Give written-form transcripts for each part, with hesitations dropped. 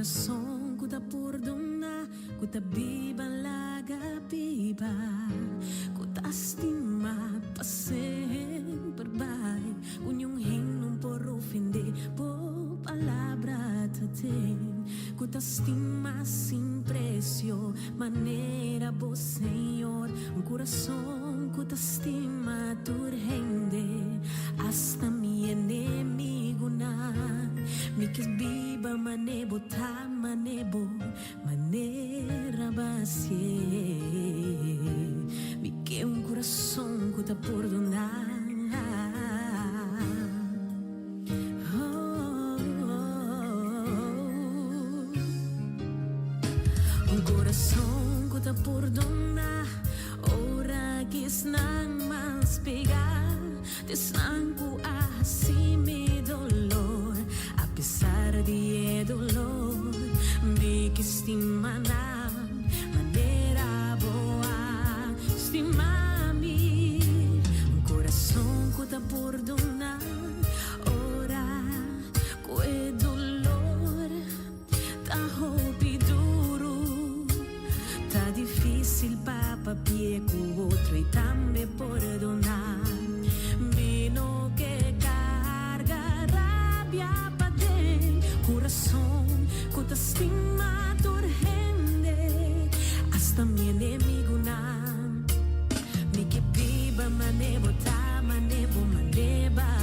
coração que tá por dona, que tá viva laga viva, que tá estima pa sempre vai, unhong não por ofender, por palavra te tem, que tá estima sem preço, maneira bo Senhor, coração que tá estima tu rende, hasta mi enemigo na, mi que viva manebo ta manebo, maneira bacie, mi que coração que tá por donar. Coração que tá por donar, ora que nang mas pegar, desnang ko assim me dolor, apesar de dolor, me que estima na maneira boa, estima-me, coração que tá por donar, ora que dolor, tá roupi duro, tá difícil pa papie com outro e também perdonar. Vino que carga rabia pa dentro, coração que te estima tu rende, hasta mi enemigo na, mi que viva manebo ta manebo maneba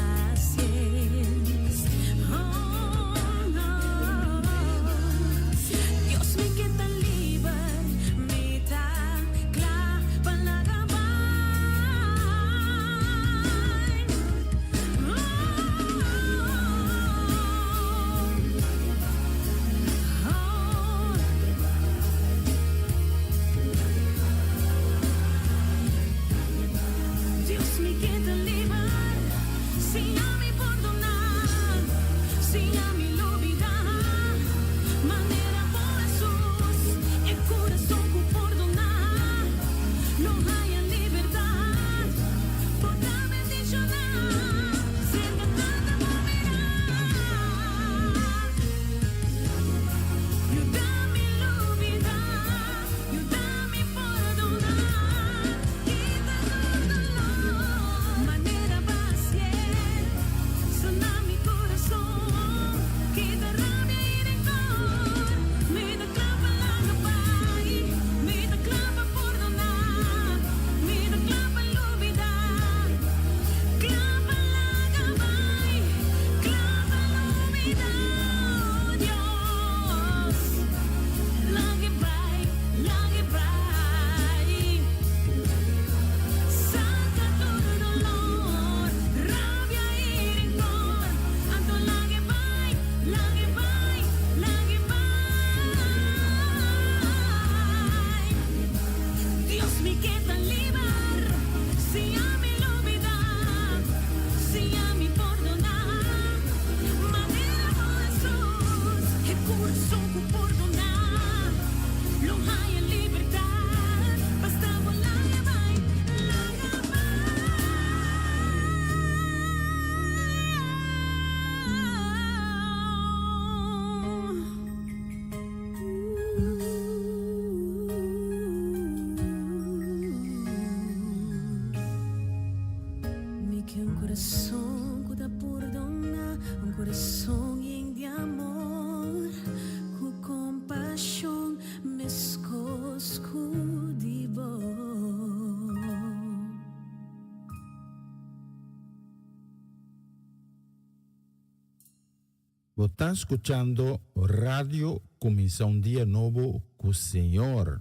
Você está escuchando Radio Comisión Día Nuevo con Señor.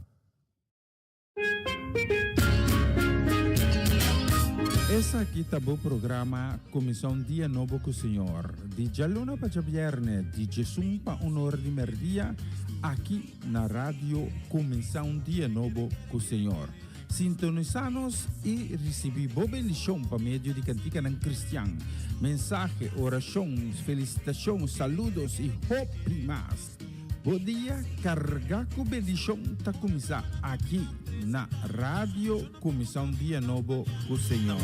Essa aqui tá o programa Comissão Dia Novo com o Senhor. De Jaluna para Viernes, de Jesus para honor de merdia, aqui na rádio Comissão Dia Novo com o Senhor. Sintonizanos e recebi boa bendição para meio de cantica ng Cristian. Mensagem, oração, felicitação, saludos e hope mais. Bom dia, carga com bendição tá começar aqui na Rádio Comissão Dia Novo com o Senhor.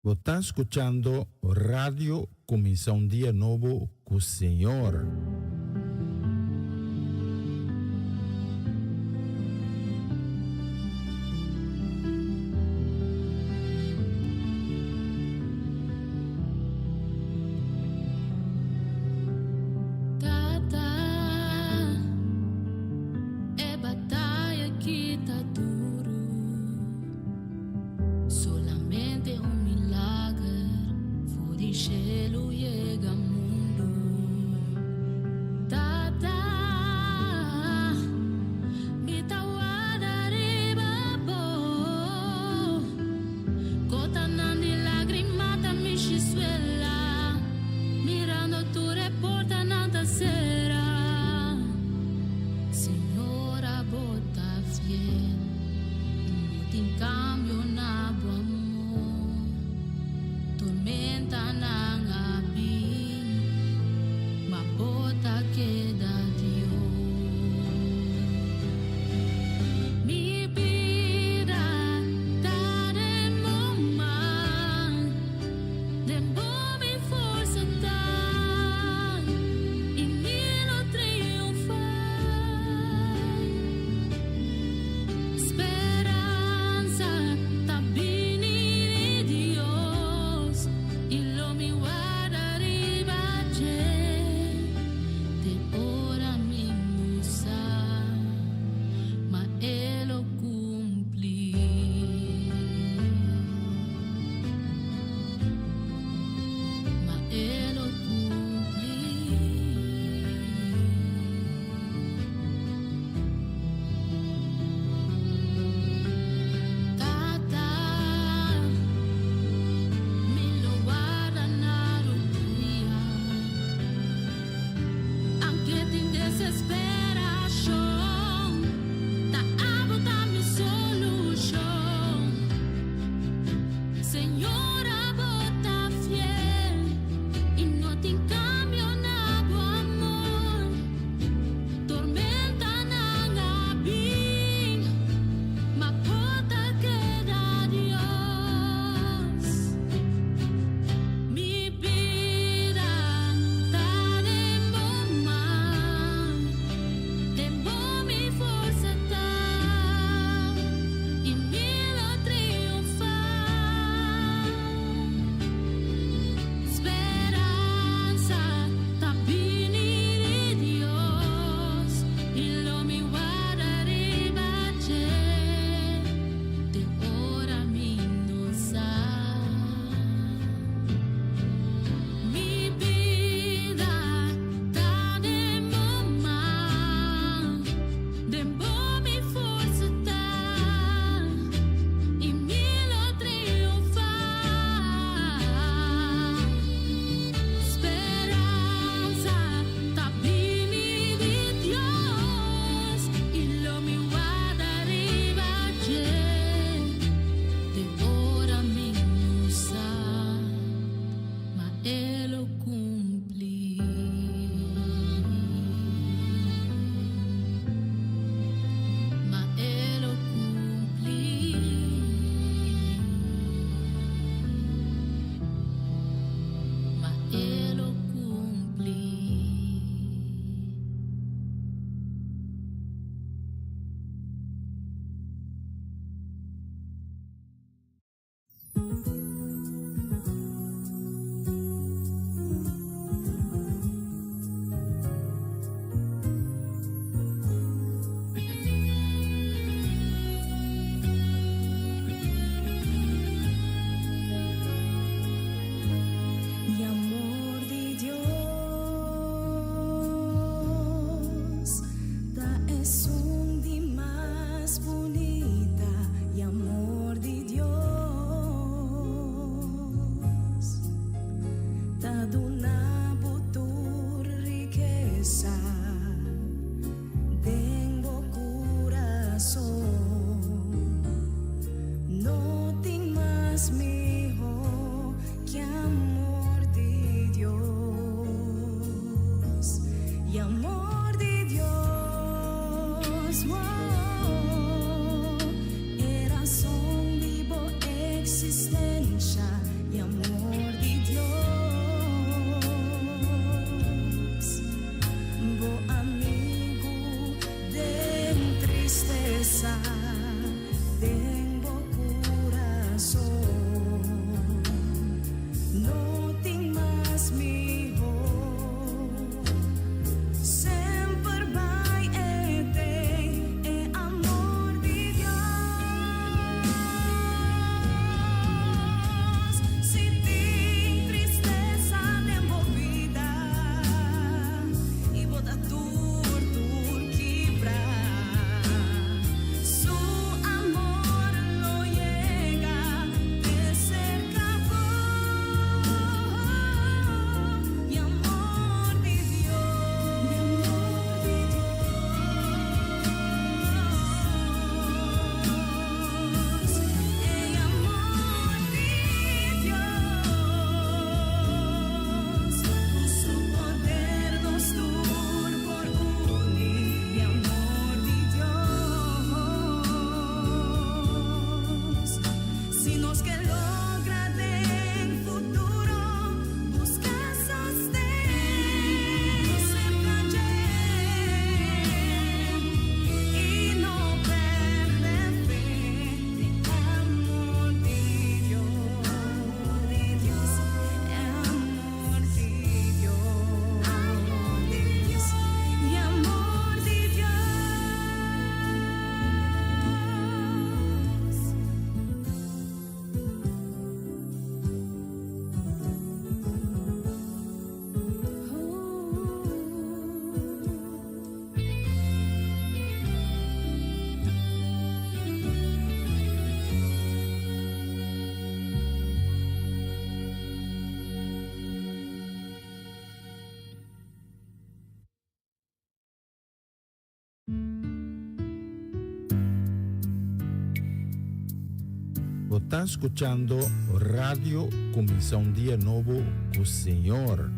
Você está escutando Radio Comissão Dia Novo com o Senhor. existência e Você está escuchando Radio Comissão Dia Novo com o Senhor.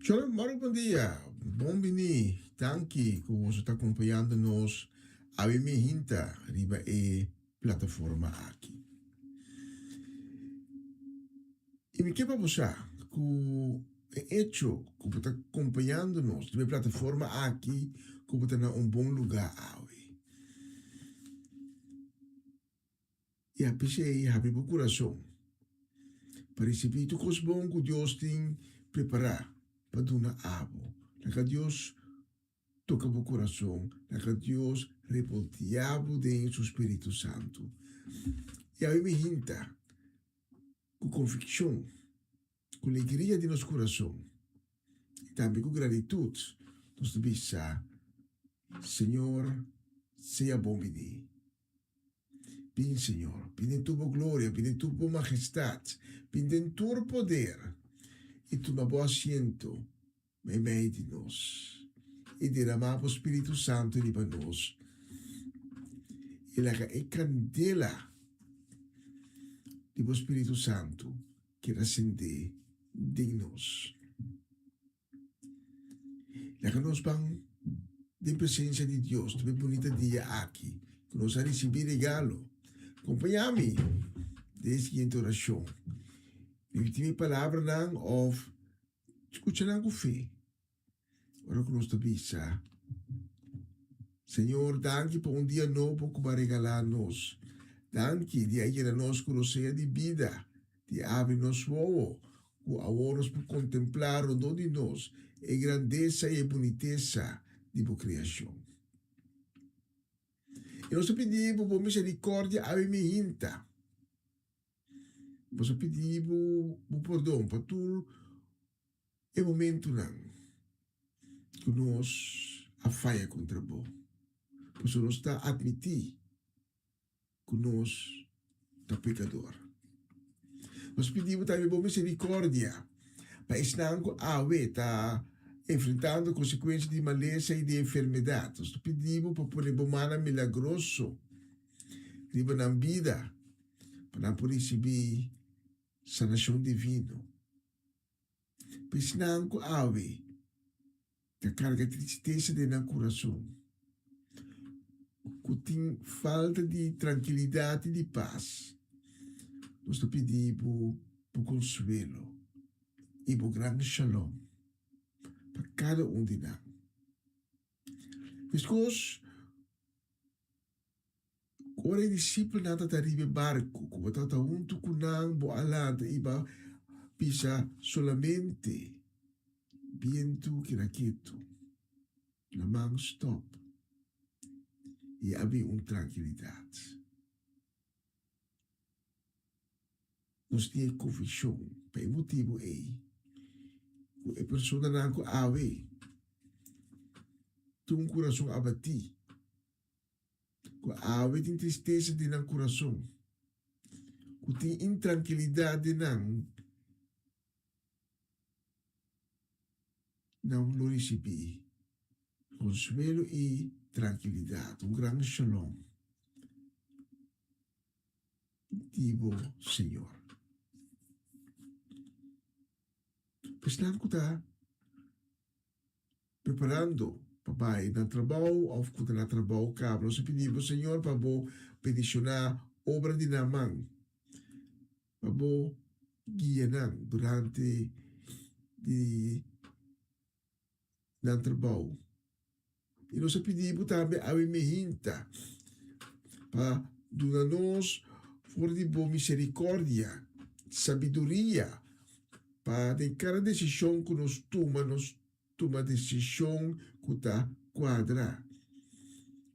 Tchau, bom dia. Bom bini. Tanki que você está acompanhando nos a minha riba e plataforma aqui. me quer para você, que é hecho, que está acompanhando-nos de minha plataforma aqui, que está em bom lugar. E a pessoa abre o coração para receber tudo os bons que Deus tem preparado para dar a abo. Que Deus toca o coração, que Deus revolteava dentro do Espírito Santo. E aí me hinta, com convicção, com alegria de nosso coração, e também com gratitude, nós devemos dizer, Senhor, seja bom menino. Pide, Senhor, pide tua glória, pide tua majestade, pide tu poder, e tu na boa asiento, em meio de nós. E derramar o Espírito Santo em nós. E lá é candela do Espírito Santo que acende de nós. Lá que nós vamos de presença de Deus, de bonita dia aqui, que nós vamos receber regalo. Acompanha-me desde a oração. E última palavra não, ou escuta não com fé. Ora que nós estamos Senhor, danke por dia novo que vai regalar nos. Danke de aí nós conhecer de vida, de abre nos voos, que agora nós podemos contemplar o dom de nós, a grandeza e a boniteza de boa criação. E nós pedimos por misericórdia a minha inta. Nós pedimos por perdão para tudo o momento não que nós a falha contra vós. Pois nós está admitir que nós está pecador. Nós pedimos também por misericórdia para ensinar que a está enfrentando consequências de maleza e de enfermidade. Nós pedimos para poder bomana milagroso riba na vida para poder receber sanação divina. Para ensinar que a que carga de tristeza de no coração, que tem falta de tranquilidade e de paz. Nós pedimos por consuelo e por grande shalom para cada de nós. Porque ora o discípulo nada está arriba barco, como está junto com nós, bo alada e ba pisa solamente viento que era quieto, la mão stop e havia tranquilidade. Nós tínhamos convicção, pelo motivo que a pessoa não ave tem coração abatido, que ave tem tristeza de no coração, que tem intranquilidade não lo recebi consuelo e tranquilidade, grande shalom. Digo, Senhor. Estamos que está preparando papai na trabalho, ou que na trabalho cabra. Nós pedimos, Senhor, para peticionar obra de namang, para guiar durante no trabalho. E nós pedimos também a minha para dar-nos for de boa misericórdia, sabedoria, para em cada decisão que nós toma decisão que está quadra,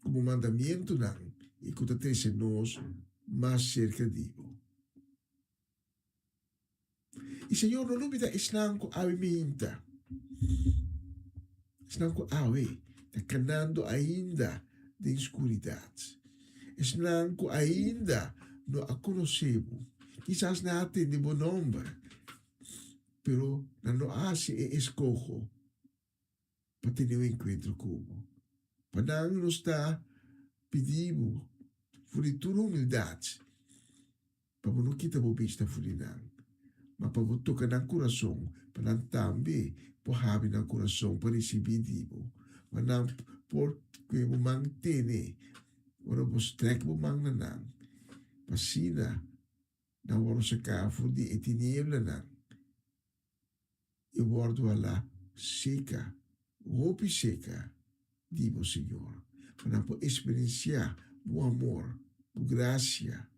como mandamento não, e que está trazendo nós mais cerca de Deus. E Senhor, não me dá esnanco a minha. Senão que está canando ainda de escuridade. Senão que ainda não a conhecemos. Quizás não tem de bom nome, pero não há se escojo para ter um encontro com ele. Para não nos está pedindo por toda humildade, para não quitar a vista por não, mas para tocar no coração, para também por haver no coração para receber Deus, mas não por que o manter, ora por streck o manter não, para sina não vamos sacar por de etiniebla não, e guardo alla seca, roupa seca, digo Senhor, para experienciar o amor, a graça,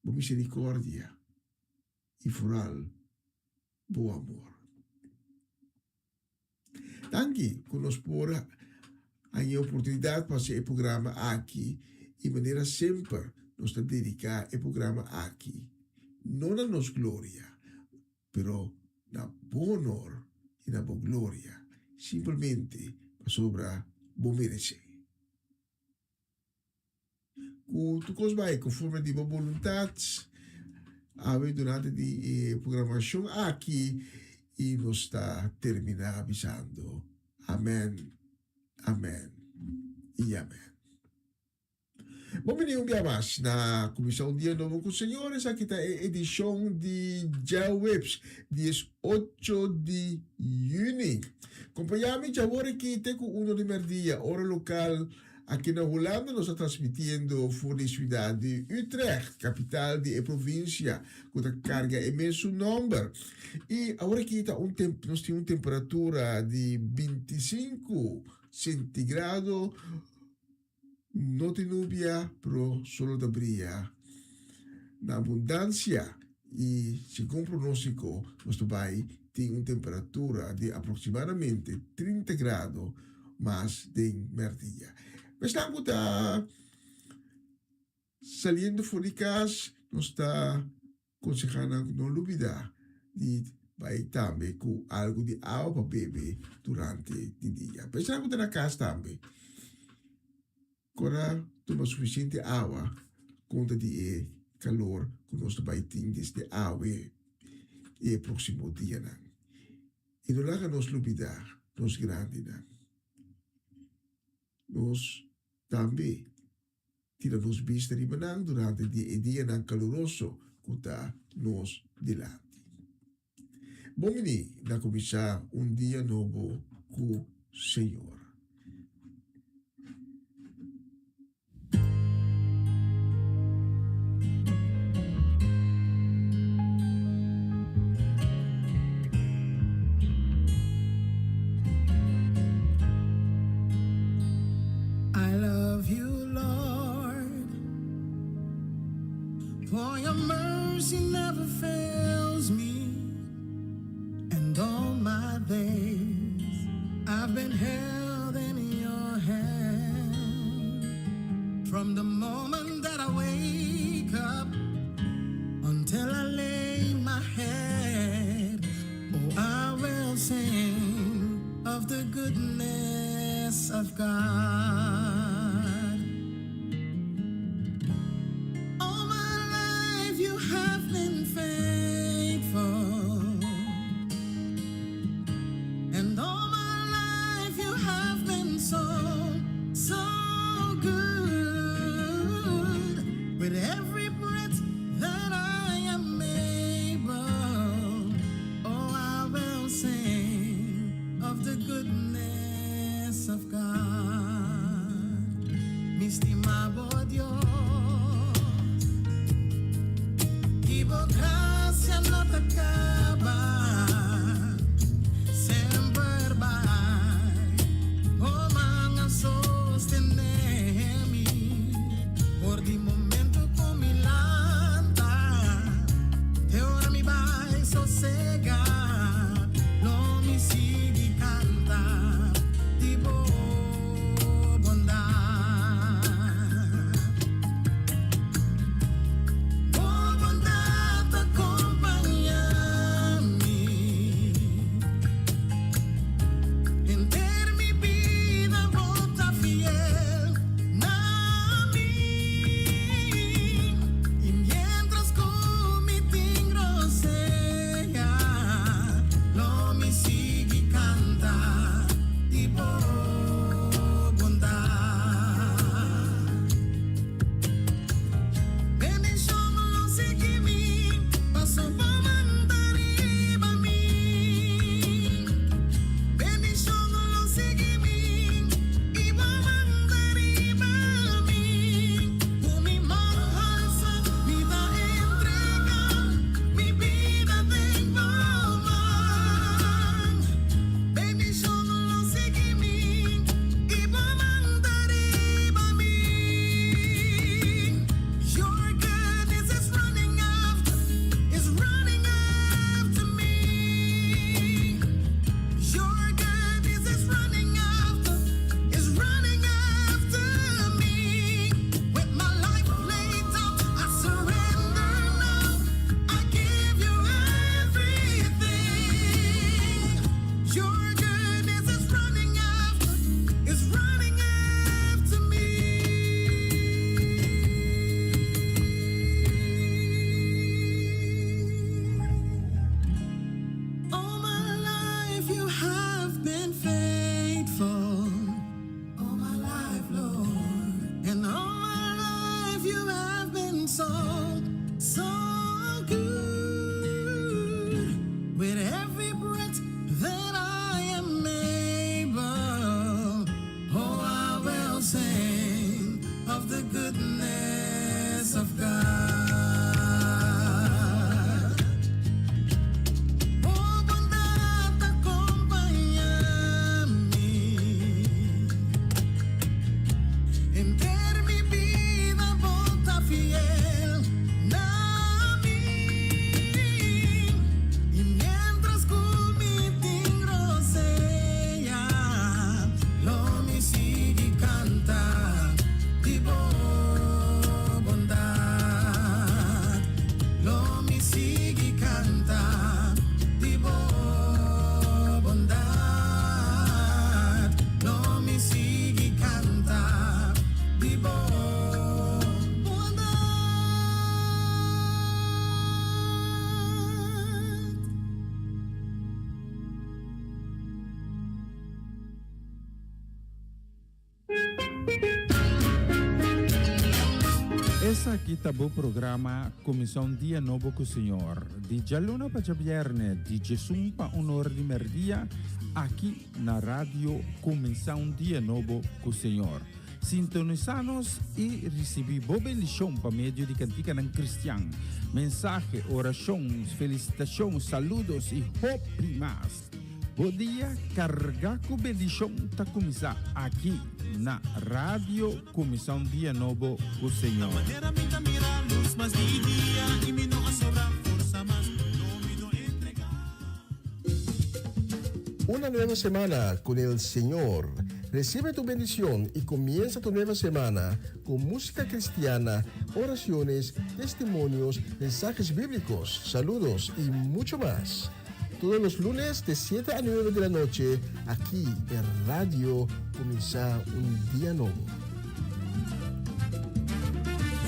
a misericórdia e foral, o amor. Danke conosco por a oportunidade para fazer o programa aqui e maneira sempre nos dedicar ao programa aqui. Não na nossa glória, pero na boa honor e na boa glória, simplesmente para sobrar bom merecer. Tu cos vai conforme a tua vontade, durante a programação aqui e nos está terminar avisando. Amém, amém e amém. Bom, um dia mais na Comissão Dia Novo com os Senhores. Aqui está a edição de Jawebs, 18 de junho. Acompanhamos já agora que tem com 1 de meio-dia, hora local. Aqui na Holanda, nós estamos transmitindo por a cidade de Utrecht, capital da província, com a carga imenso número. E agora aqui está nós temos uma temperatura de 25 centigrados, não tem nuvem, pero solo da brilha. Na abundância, e segundo o pronóstico, nós vai ter uma temperatura de aproximadamente 30 graus, mais de meio-dia. Estamos saliendo fora de casa, nós está aconsejando não olvidar de vai também com algo de água para beber durante o dia. Estamos na casa também. Agora, toma suficiente água conta de calor que nós vai ter desde água e próximo dia. E não laga nos olvidar, nos grandes. Nós também tiramos vista de manang durante o dia caloroso que está nos dilante. Bom menino, na começar dia novo com o Senhor. For your mercy never fails me, and all my days I've been held in your hand. From the moment that I wake up until I lay my head, oh, I will sing of the goodness of God. Essa aqui tá o programa Comissão Dia Novo com o Senhor. De Jaluna para Vierne, de Jesus para Honor de Merdia, aqui na rádio Comissão Dia Novo com o Senhor. Sintonizanos e recebi boa bendição para meio de cantiga ng Cristian. Mensagem, orações, felicitações, saludos e hope mais. Bom dia, carga com bendição tá começar aqui na rádio Comissão Dia Novo com o Senhor. Una nueva semana con el Señor. Recibe tu bendición y comienza tu nueva semana con música cristiana, oraciones, testimonios, mensajes bíblicos, saludos y mucho más. Todos los lunes de 7 a 9 de la noche, aquí en Radio Comienza un Día Nuevo.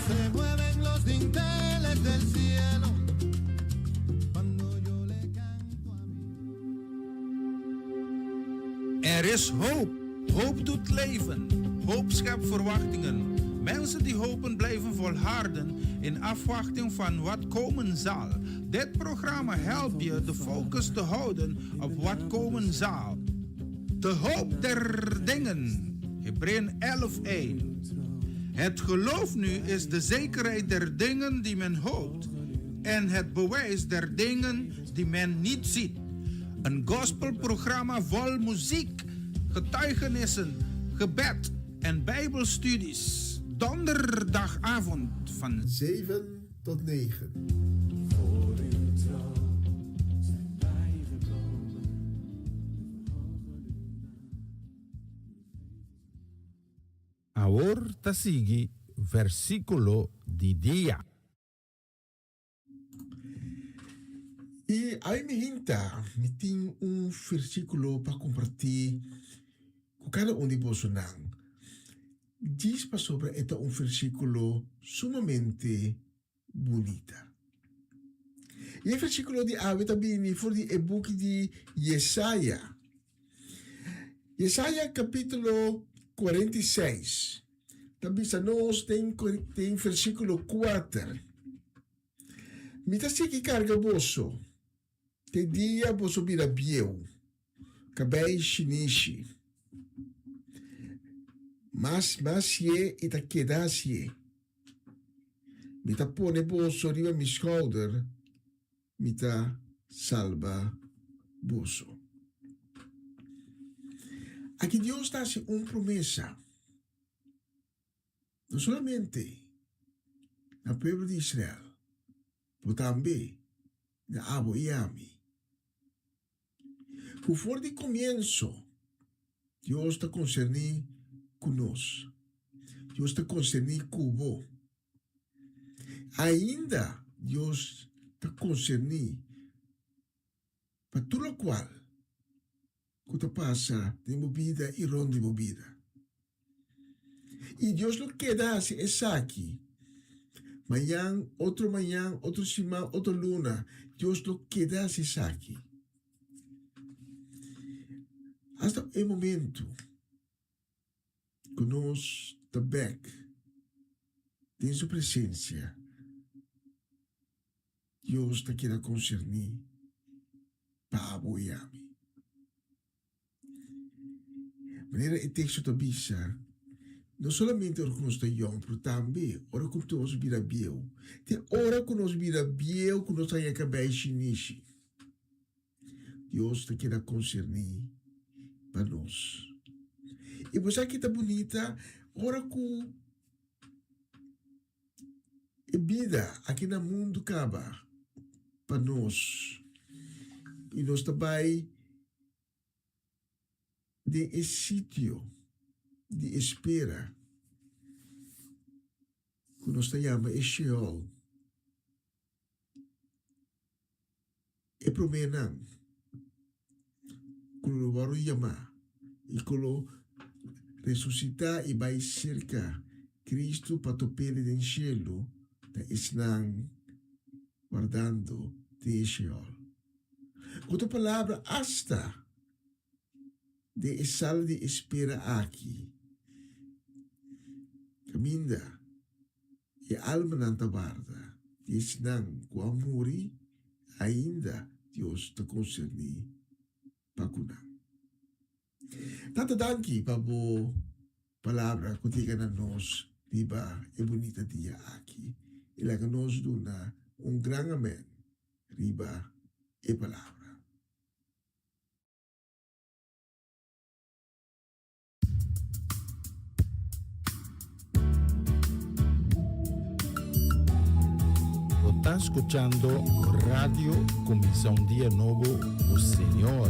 Se mueven los dinteles del cielo cuando yo le canto a mí. Er is hoop. Hoop doet leven. Hoop schept verwachtingen. Mensen die hopen blijven volharden in afwachting van wat komen zal. Dit programma helpt je de focus te houden op wat komen zal. De hoop der dingen. Hebreeën 11:1. Het geloof nu is de zekerheid der dingen die men hoopt en het bewijs der dingen die men niet ziet. Een gospelprogramma vol muziek, getuigenissen, gebed en bijbelstudies. Donderdagavond van 7 tot 9. Ahora sigue versículo de día. E aí me hinta, me tem versículo para compartilhar com cada de vocês. Diz para sobre este versículo sumamente bonita. E o versículo de ave também foi do book de Jesaja. Jesaja capítulo 46. Também nós tem versículo 4. Mita se que carga boso. Te dia boso bira bieu. Cabei shinishi. Mas ye ita kedasye. Mita pone boso riba mi schouder. Mita salva boso. Aqui Deus dá promessa. Não somente ao povo de Israel, mas também na Abu e Ami. Por fora de começo, Deus está concernido conosco. Deus está concernido com você. Ainda Deus está concernido para tudo o qual que te passa de movida e ronda de movida. E Deus não quer dar essa aqui. Manhã, outro semana, outra luna. Deus não quer dar essa aqui. Hasta o momento que nós estamos back em sua presença, Deus está querendo concernir para apoiar-me. Maneira o texto da Bíblia, não somente ora que nós estamos, mas também ora que nós vira biel. Tem ora que nós vira biel, que nós estamos acabando de iniciar. Deus está querendo concernir para nós. E você aqui está bonita, ora que a vida aqui no mundo acaba para nós. E nós também de esse sítio de espera que nós chamamos Sheol. É promenan quando baru chamar e quando ressuscitar e vai cerca Cristo para topele do cielo da estão guardando de Sheol. Outra palavra hasta de sala de espera aqui. Caminda e alma ng tabarda, Dios nang kuamuri, ainda Dios te concerni pagunang. Tatadanki pa po palabra kutika na nos, diba, e bonita dia aqui. Ilaga nos duna un gran amen, riba e palabra. Está escuchando Radio Comisión Día Novo, o Señor.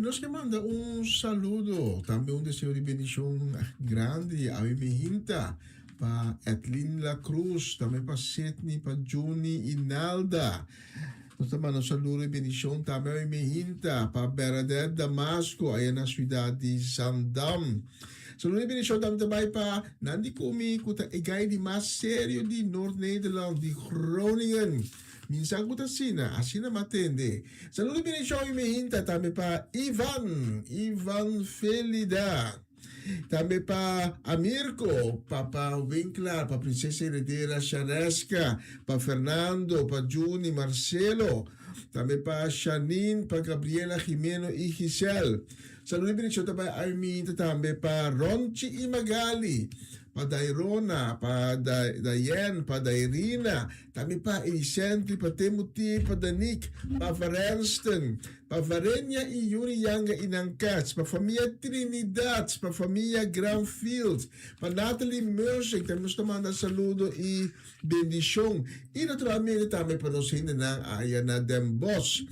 Nos que manda un saludo, también un deseo de bendición grande a mi hijita, para Etlin La Cruz, también para Sidney, para Juni Inalda. Nós também saludo e bendição também me hinta para Bernadette Damasco, aí na cidade de Zandam. Saludo e bendição também para Nandi Komi, que é gai de mais sério de Noord-Nederland, de Groningen. Minsan ko tasina, asina matende. Saludo e bendição e me hinta também para Ivan Felida. Também para Amirko, para Winkler, para Princesa Heredera Shareska, para Fernando, para Juni, Marcelo, também para Janine, para Gabriela Jimeno e Giselle. Saludo e bendição também Armin, também para Ronchi e Magali, para Dairona, para Dayen, para Dairina, também para Elisente, para Timothy, para Danik, para Varensten, para Varenya e Yuri Yanga Inangkats, para família Trinidad, para família Granfield, para Natalie Mersing, também nós tomamos saludo e bendição. E naturalmente também para nós ainda na Ayana Dembos,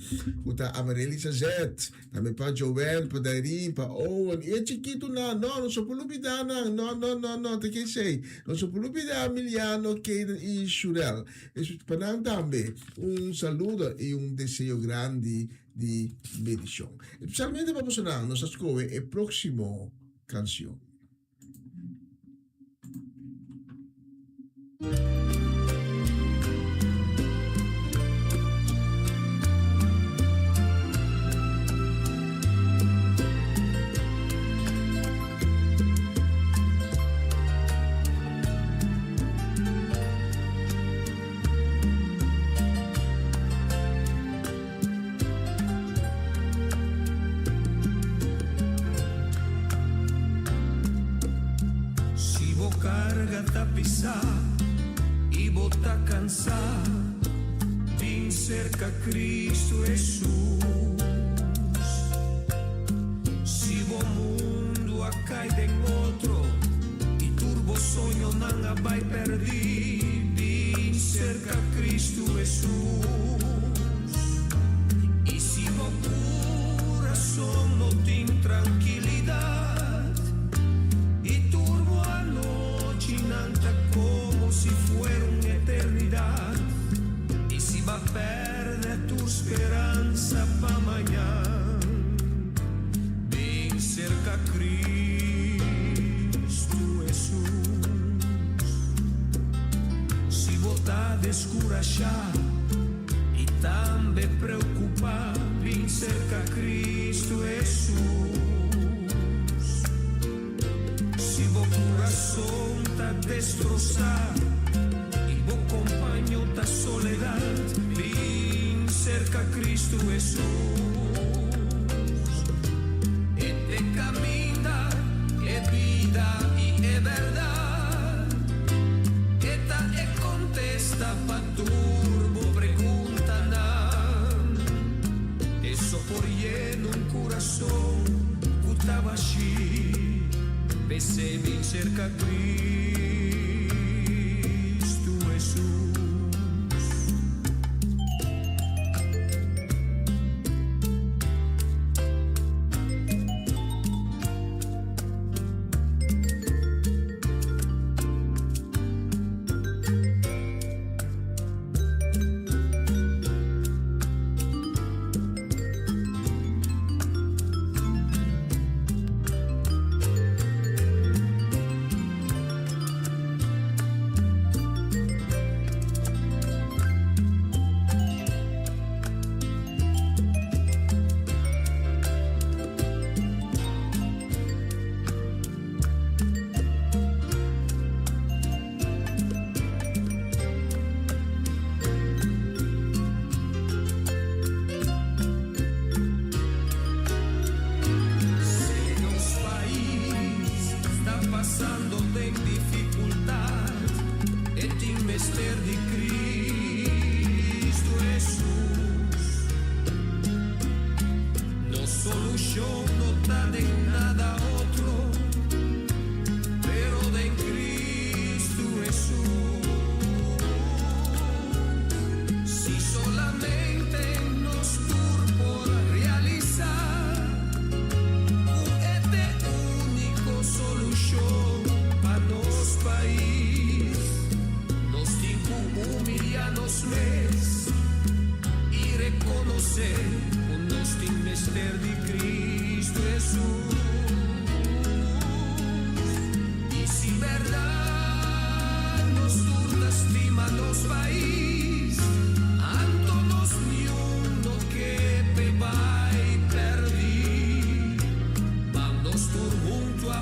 para Amarelisa Zet, também para Joanne, para Dairine, para Owen, e chiquito na, não sou pulupida na, não, te que sei, não sou pulupida Emiliano, Kaden e Shurel. Para também saludo e desejo grande de bendição. Especialmente para nós, nós escolhemos a próxima canção. E botar cansar, vim cerca Cristo Jesus. Se o mundo acai de outro e turbo sonho não vai perder, vim cerca Cristo Jesus. E se o coração não tem tranquilidade e turbo a noite não tá como si fuera una eternidad, y si va a perder tu esperanza pa' mañana, ven cerca a Cristo Jesús. Si vota descurachar y también preocupar, ven cerca a Cristo Jesús. Si vos corazón ta destrozar y vos compaño ta soledad, ven cerca a Cristo Jesús. Este camina es vida y es verdad. Esta es contesta pa' turbo pregunta nan. Eso por lleno un corazón cutaba así. Vese bien cerca a Cristo Jesús.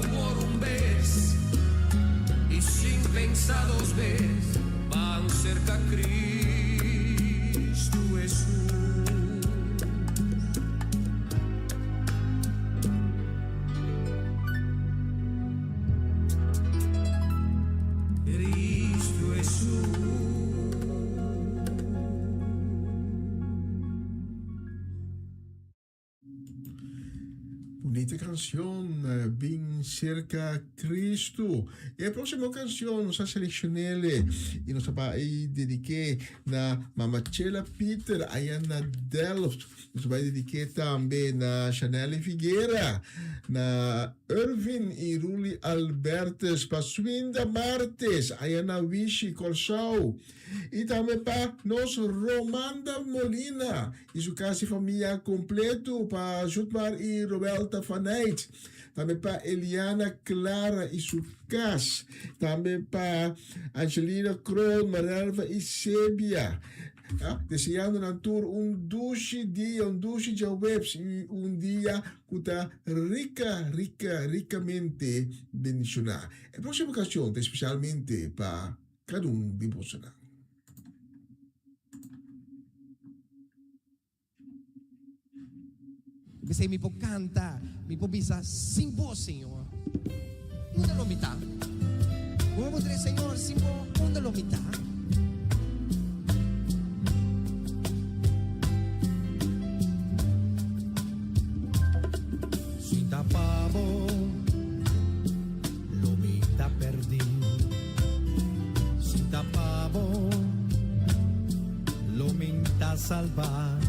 favor un vez y sin pensar dos veces van cerca a Cristo Jesús. Cristo Jesús. Bonita canción, Bien cerca a Cristo. E a próxima canção nós selecionei e nós vai dedicar na Mamachela Peter, aí na Delft. Nós vai dedicar também na Chanel Figueira, na Irvin e Ruli Albertes, para Swinda Martes, aí na Vichy Corsau. E também para nós Romanda Molina e sua casa e família completo, para Jutmar e Roberta Faneit. Também para Eliana Clara e sua casa. Também para Angelina Kroon, Marelva e Sebia. Deseando na tour doce dia webs e dia que está ricamente bendicionado. A próxima canção, especialmente para cada de Bolsonaro. Você me pode cantar, me pode bisa sem voz, Senhor. Onde lo mitad? Vamos dizer, Senhor, sem voz, onde lo mitad? Sin tapavo, lo mitad perdí. Sin tapavo, lo mitad salvar.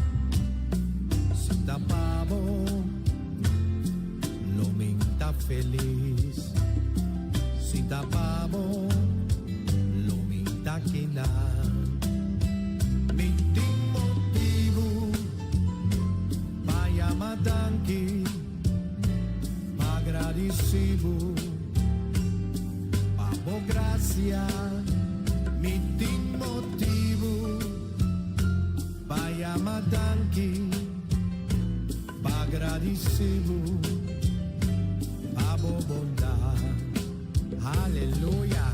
Sin tapavo, lo mitad feliz. Sin tapavo, lo mitad quinar. Mi motivo, vaya madanki. Agradecido, Pavo gracia, mi motivo, vaya madanki, agradecido, Pavo bondad, aleluya.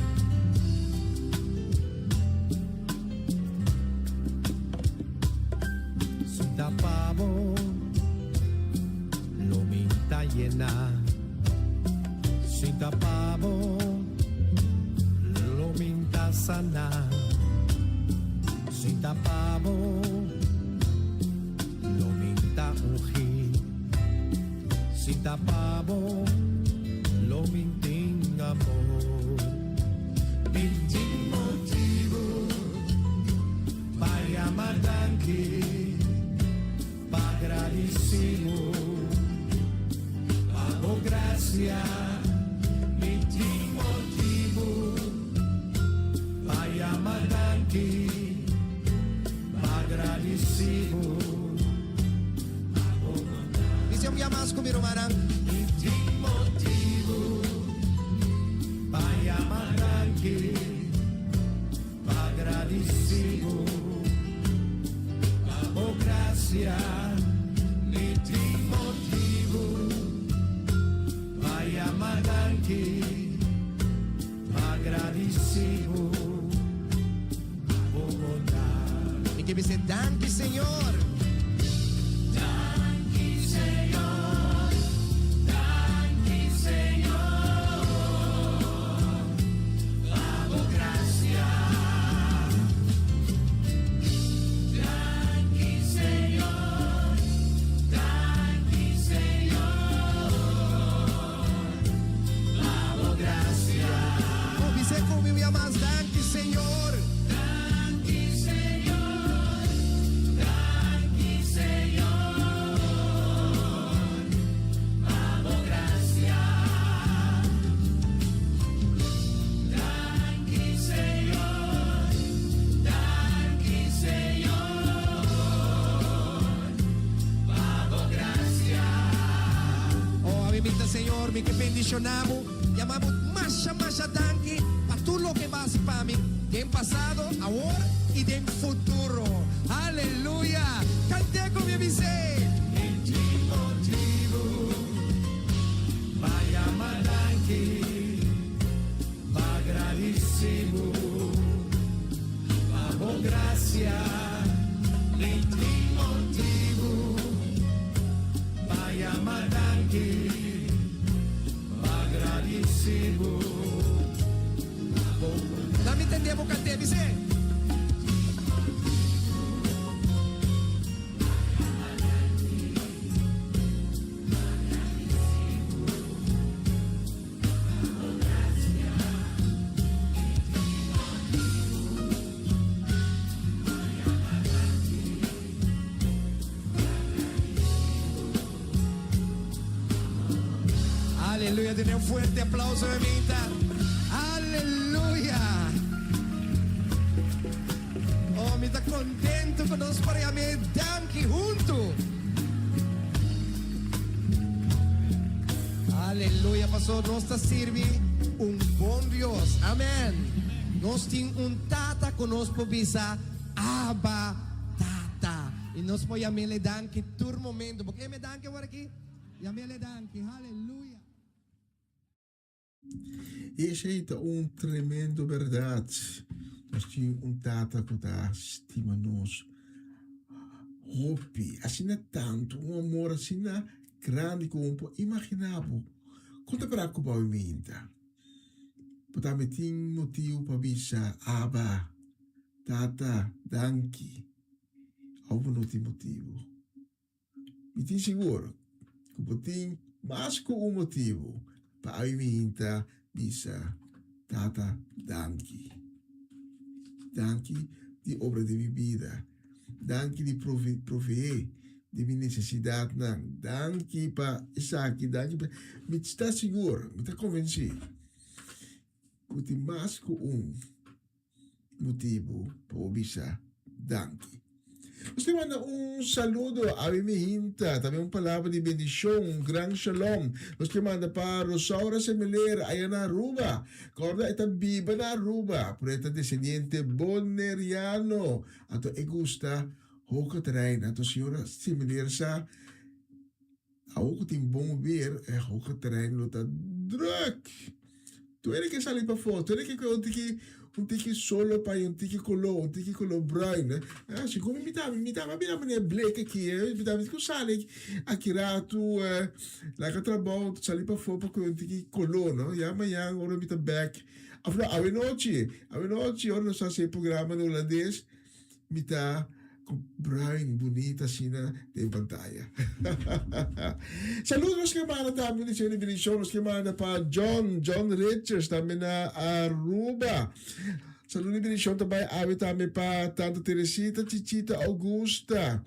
Sin tapavo, lo minta llena. Sin tapavo, lo minta sana. Sin tapavo, lo minta ungir. Sin tapavo, lo mintin amor. Mintin motivo, vaya madanki, agradecido, pago gracia. Visiamo Yamasco Miromarang. Motivo, vai amarranque, agradecido, amo gracia. Motivo, vai amarranque, agradecido, amo bondad. E que me danke, Senhor. Senhor, me que bendicionamos, llamamos masha danke para todo lo que vas para mí, de pasado, ahora y de futuro. Aleluya. Cante con mi visé. Motivo, vaya madanki. recibo. Dami entendiamo cantar, dice. Aleluya, denle un fuerte aplauso de Minta. Aleluya. Oh, me está contento con nos paramos danke junto. Aleluya, pastor, nos está sirvi un buen Dios. Amén. Nos tiene un tata con nos pobisa Abba Tata. Y nos puede llamarle danke todo momento. ¿Por qué me danke por aquí? Llamarle danke. Aleluya. Esse é tremendo verdade. Nós tínhamos tata que estima nós. Hope, assim tanto, amor assim grande como imaginável. Quanto para ocupar o minta? Porque tem motivo para bisa, Abba, tata, danke. Algo não tem motivo. Me tem seguro que tem mais que um motivo. Para minta bisa, tata, danke. Danke de obra de minha vida. Danke de prover de minha necessidade. Danke para Isaac. Danke para... Me está seguro, me está convencido. Que tem mais que um motivo para bisa, danke. Você manda saludo a minha hinta, também palavra de bendição, gran shalom. Você manda para Rosaura Semelera, aí na Aruba. Corda esta biba na Aruba, por esta descendente boneriano. Ato e gusta, hoka terrein. Ato senhora Semelera sa, ako tem bom ver, hoka terrein luta druk. Tu é que sali para fora, tu é que un tiki solo pa un tiki color brown. Siccome mi dava bene black aqui, mi dava que sale aqui rato, la catrabão, sali pa fora pa un tiki color, no? Ya amanhã ora mi back. Afro ave noite, ora nós fazemos programa no holandês, mi tá brown, bonita assim na pantalla. Saludos los que mandan también de bendición, los que mandan para John Richards también na Aruba. Saludos de bendición también para Tanta Teresita, Chichita Augusta,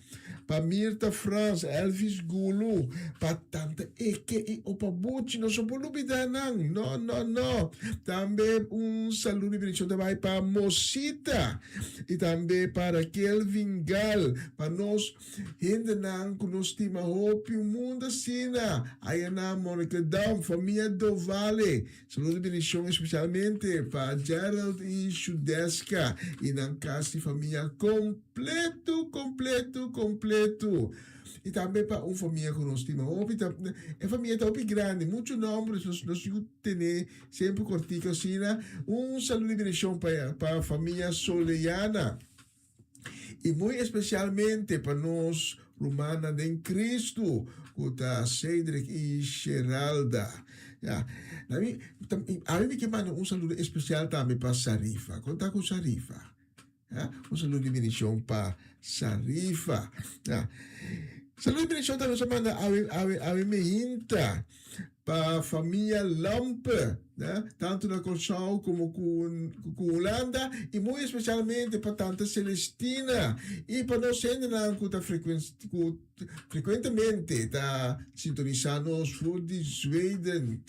para Mirta Franz, Elvis Gulu, para Tanta Eke e Opa Bucci, não só por olvidar não. Também saludo de bendición também para Mosita e também para Kelvin Gal, para nós gente não que nos estima hope o mundo assina, aí na Mônica Dam, família do Vale. Saludo de bendición especialmente para Gerald e Chudeska e na casa de família completo. E também para uma família que nós estima hope, é família tão grande, muitos nomes, nós temos sempre cortico assim, saludo de bendición para a família Soleiana. E muito especialmente para nós, Romana de Cristo, com Cedric e Geralda. A mim que manda saludo especial também para Sarifa. Conta com Sarifa. Saludo de bendição para Sarifa. Saludo de bendição também se manda a mim hinta para a família Lampe, tanto na Corsão como com Holanda, e muito especialmente para tanta Celestina, e para nós que frequentemente está sintonizando sul di Sweden.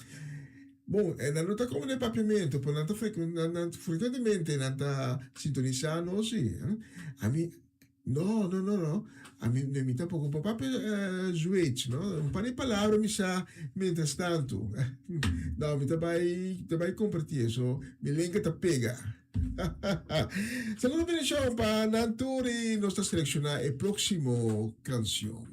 Bom, non está come nel papiamento, poi non frequentemente non está sintonizando, sì. A me, no. A mim mi está pouco papel Switch, no? Un par de palavras mi sa mientras tanto. No, mi vai compartir eso, mi link te pega. Saludos bendición para Nanturi, nos está seleccionando el próximo canción.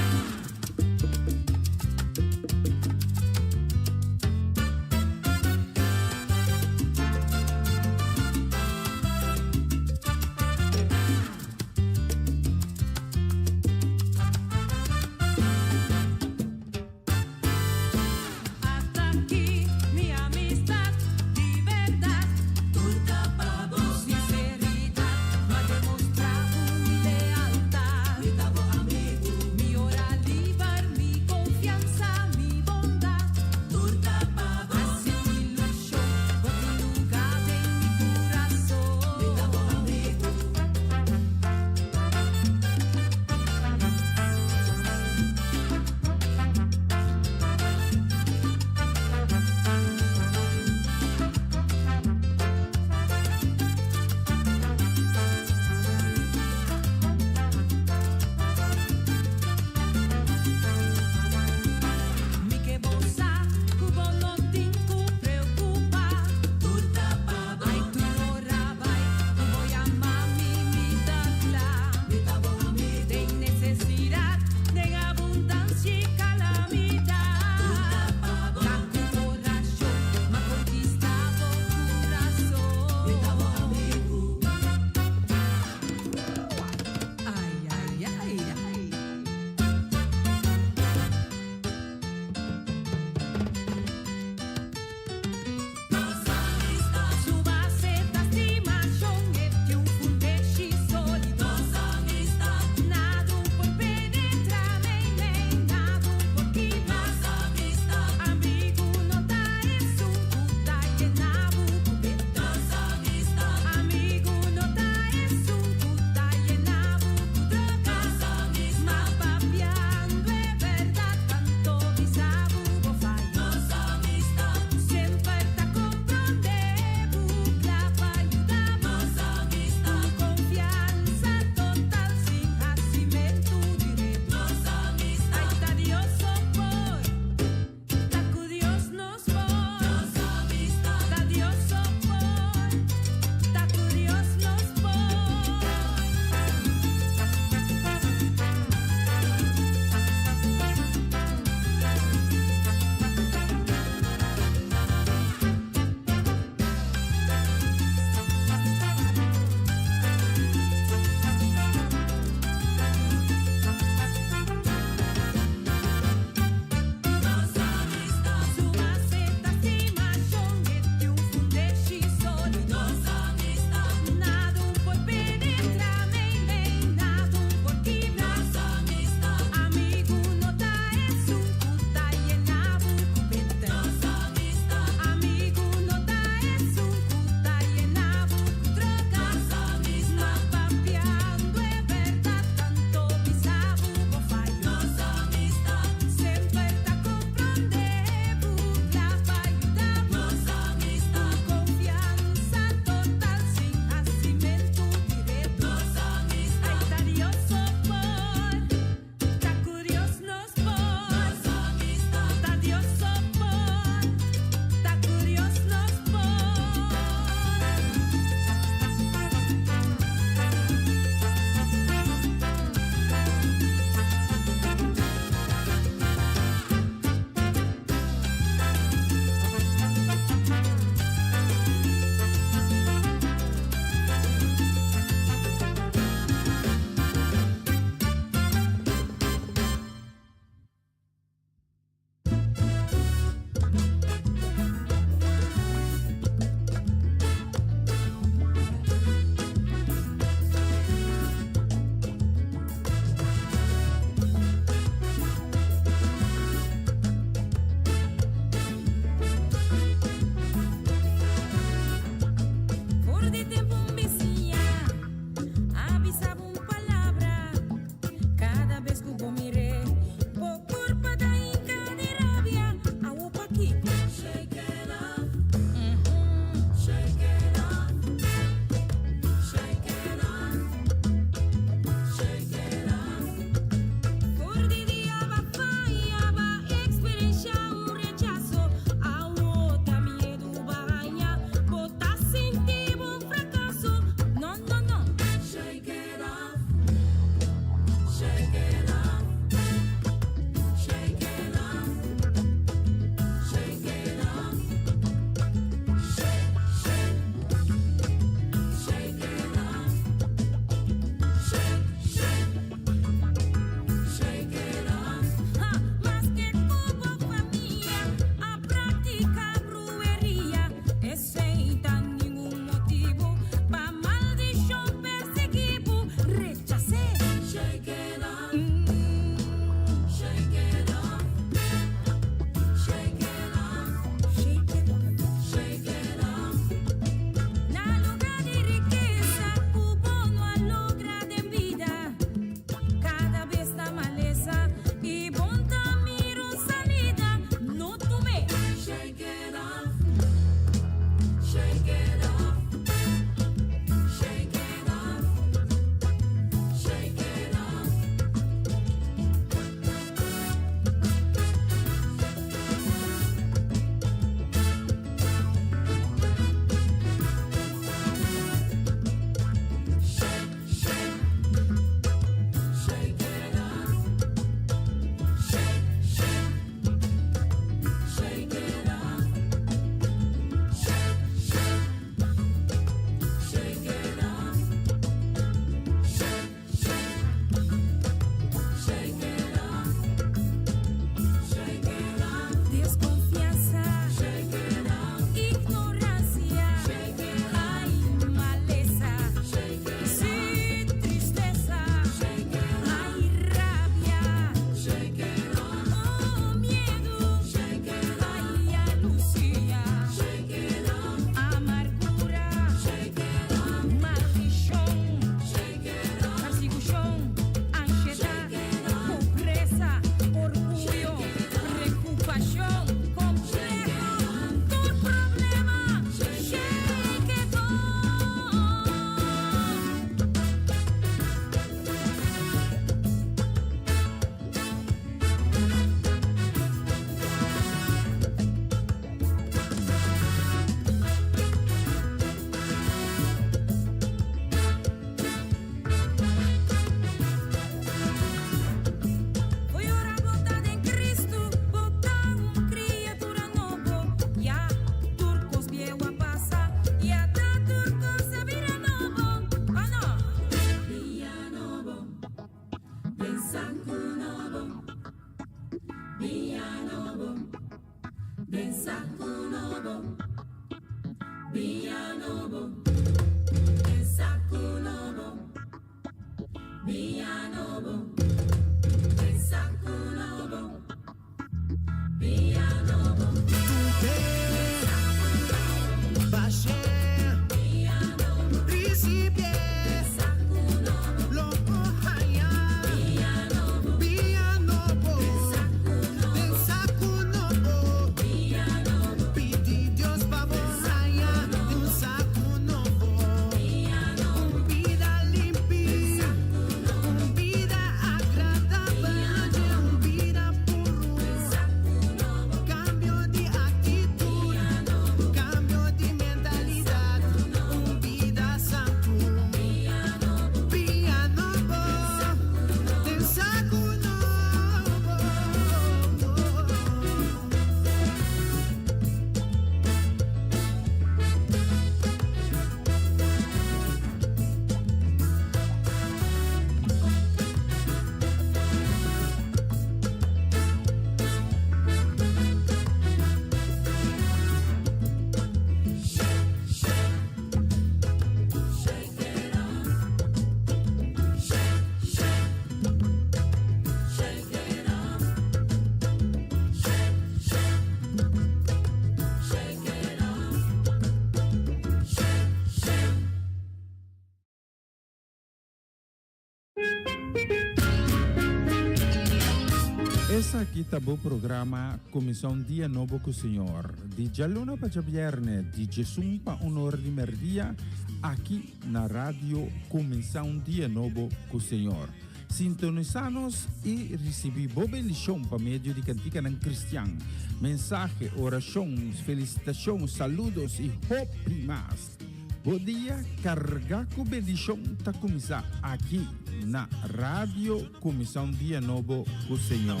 Essa aqui tá o programa Comissão Dia Novo com o Senhor. De Jaluna para Viernes, de Jesus para Honor de Merdia, aqui na rádio Comissão Dia Novo com o Senhor. Sintonizanos e recebi boa bendição para meio de cantica ng Cristiano. Mensagem, orações, felicitações, saludos e hope mais. Bom dia, carga com bendição tá começar aqui na rádio Comissão Dia Novo com o Senhor.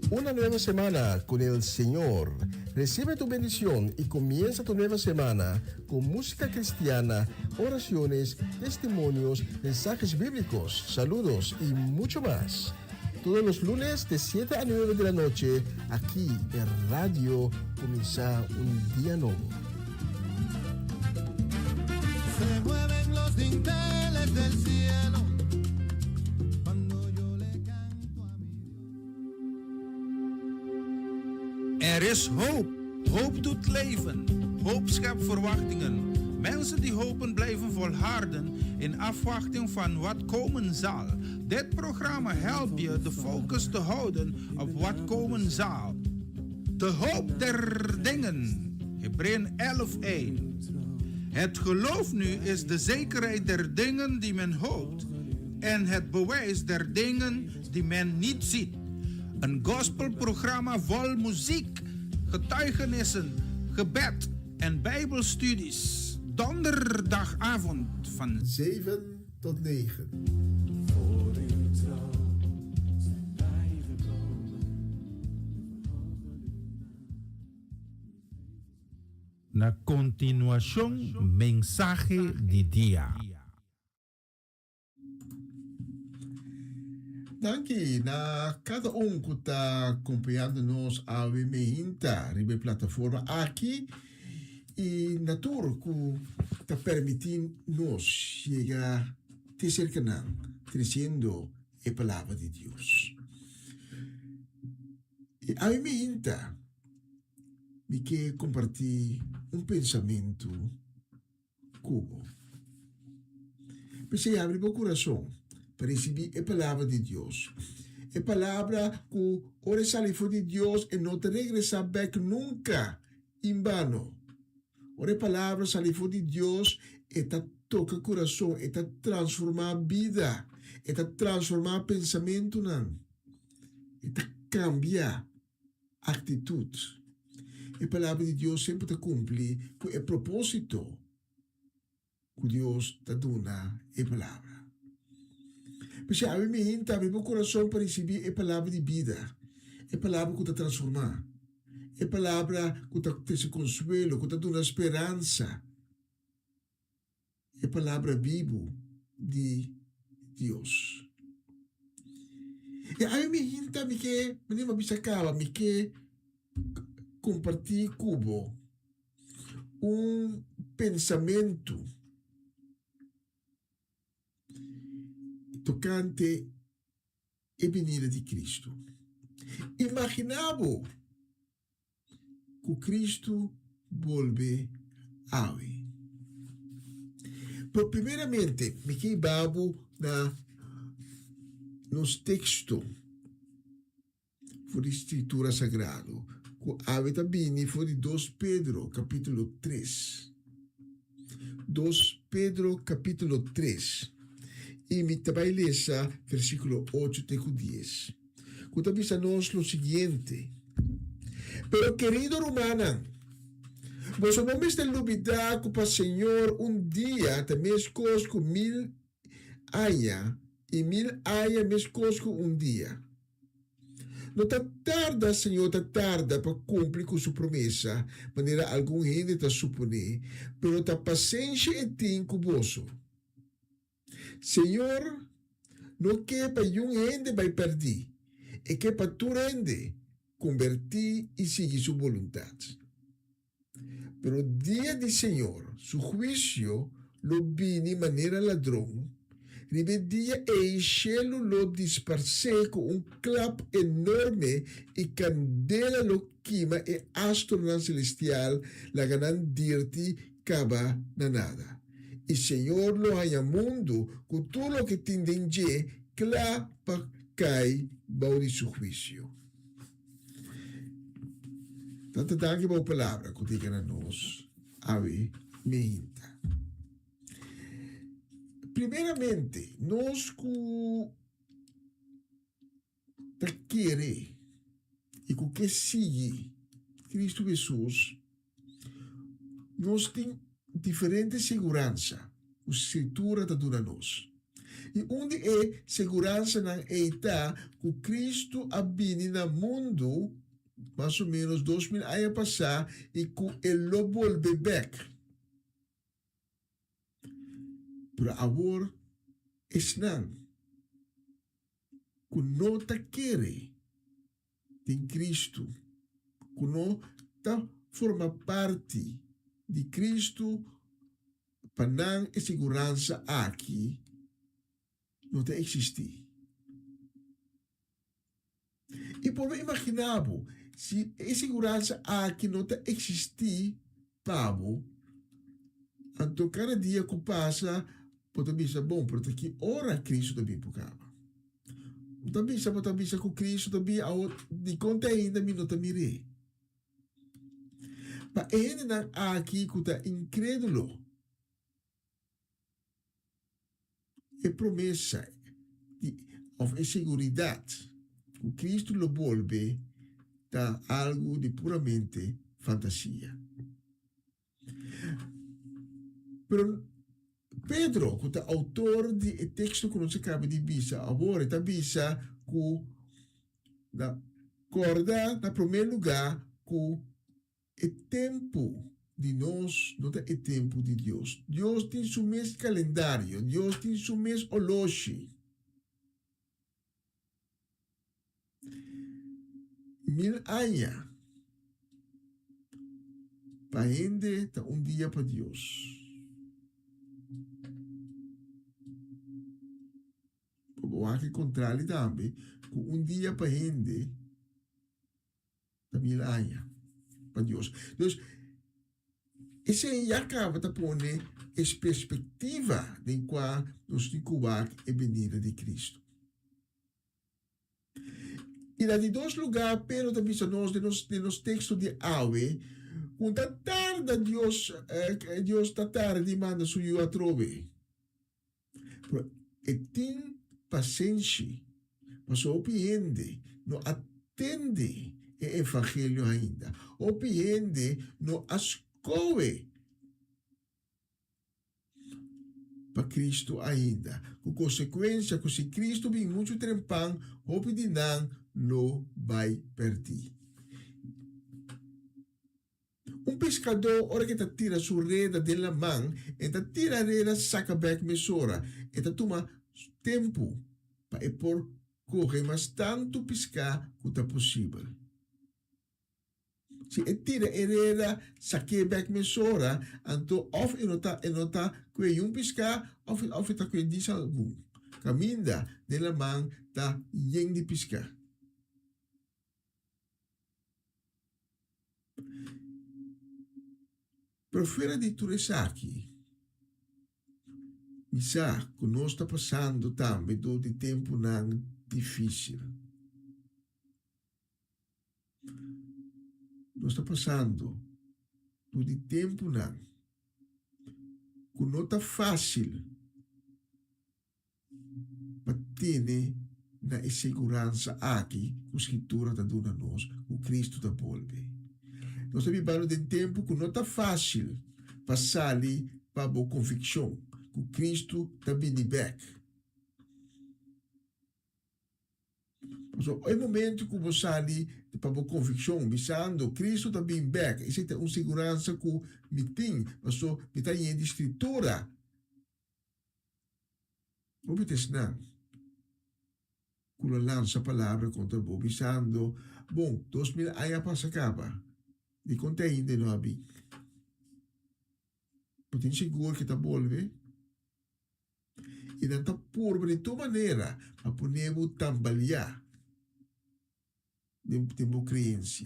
Una nueva semana con el Señor. Recibe tu bendición y comienza tu nueva semana con música cristiana, oraciones, testimonios, mensajes bíblicos, saludos y mucho más. Todos los lunes de 7 a 9 de la noche, aquí en Radio Comienza un Día Nuevo. Se mueven los dinteles del cielo cuando yo le canto a mi Dios. Er is hoop. Hoop doet leven. Hoop schept verwachtingen. Mensen die hopen blijven volharden in afwachting van wat komen zal. Dit programma helpt je de focus te houden op wat komen zal. De hoop der dingen. Hebreeën 11:1. Het geloof nu is de zekerheid der dingen die men hoopt en het bewijs der dingen die men niet ziet. Een gospelprogramma vol muziek, getuigenissen, gebed en bijbelstudies. Donderdagavond van 7 tot 9. Na continuación, mensaje de día. Danke na cada que está acompanhando-nos a Wimeinta, ribe plataforma aqui e na tour que está permitindo nos chegar a terceiro canal, trazendo a palavra de Deus. E a Wimeinta me quer compartilhar pensamento cubo. Pensei abrir meu coração para receber a palavra de Deus. A palavra que ora salió de Deus e não te regressa back nunca em vano. Ora a palavra salió de Deus e está toca coração, e está transformar a vida, e está transformar pensamento não. E está cambiar atitude. A palavra de Deus sempre te cumpre com o propósito que Deus te dona a palavra. Porque a mim está abrindo meu coração para receber a palavra de vida, a palavra que te transforma, a palavra que te consuelo, que te dona esperança, a palavra viva de Deus. E a mim está me que, me nem me acaba, me que compartilhar cubo um pensamento tocante a venida de Cristo. Imaginava que Cristo volve a ver. Pero primeiramente, me queimava nos textos da Escritura Sagrada, que ave também foi de 2 Pedro, capítulo 3. 2 Pedro, capítulo 3. E me também lesa versículo 8 até 10. Que também nos o seguinte: pero querido romana, vos não me está olvidar que para o Senhor dia também escosco 1000 anos e 1000 anos me escosco dia. Não tá tarda, Senhor, tá tarda para cumprir com sua promessa, maneira algum gente tá supone, pero tá paciência e tem com vosso. Senhor, não quer para um gente vai perder, é que para tu rende, convertir e seguir sua vontade. Pero dia de Senhor, su juicio lo vini maneira ladrão, rivedia e cielo lo disparse com clap enorme e candela lo quima e astro celestial la ganan dirti caba na nada. E Senhor lo haya mundo com tudo lo que tindenge clapa cai bau de su juicio. Tanta danke para a palavra que diga a nós, ave meinta. Primeiramente, nós que querer e que sigue Cristo Jesus, nós temos diferente segurança, a Escritura está dando a nós. E onde é segurança na eita que Cristo abine no mundo, mais ou menos 2000 anos passar, e que ele lo volve back. Pero agora, não. Que não está querer de Cristo, que não está forma parte de Cristo, para não ter segurança aqui, não está existir. E por imaginar, se a segurança aqui não está existir, Pablo, então cada dia que passa, pode pensar, bom, porque aqui ora Cristo também por cá. Também sabe que Cristo também, de conta ainda, me não está mirando. Mas ele não aqui que está incrédulo. É promessa de segurança. O Cristo lo volve da algo de puramente fantasia. Pero Pedro, que é autor do texto que nós acabamos de ver, agora está visa que na corda, na primeiro lugar, que o tempo de nós não é o tempo de Deus. Deus tem seu mês calendário, Deus tem seu mês oloshi. 1000 anos para gente está dia para Deus. O aqui contrário também, que dia para gente está 1000 anos para Deus. Então, esse aí acaba de pôr essa perspectiva de qual nós temos a venida de Cristo. E lá de dois lugares, pero também nós de nos textos de Awe, quando tarda Deus está tarde manda suyo a trove. E tem paciência, mas opiende, não atende o evangelho ainda. Opiende, não ascoe para Cristo ainda. Com consequência, que se Cristo vem muito trempão, opiende não vai perder. Pescador, hora que tira sua rede da mão, e tira a rede, saca back mesura, e toma tempo para correr, mas tanto pescar quanto é possível. Si tira hereda sake back mesora anto of inota kwe yung piska of ita kwe di sa bung. Kaminda de lamang ta yeng di piska. Pero fuera di turesaki, misa kung nós está passando também do de tempo não difícil. Nós está passando do de tempo não que não está fácil para ter na segurança aqui que a escritura está dando a nós, o Cristo está volve. Nós estamos vivendo de tempo que não está fácil passar ali para a convicção que o Cristo está vindo back. É o momento que você ali para a convicção, pensando Cristo está vindo back. Isso é uma segurança que me tem, mas só me está em escritura. Não me não. Quando lança a palavra contra o pensando, bom, 2000 anos passa acaba. De conta ainda não havia. Porque tem seguro que está volve. E não está por de tua maneira a ponermos tambalear de uma crença.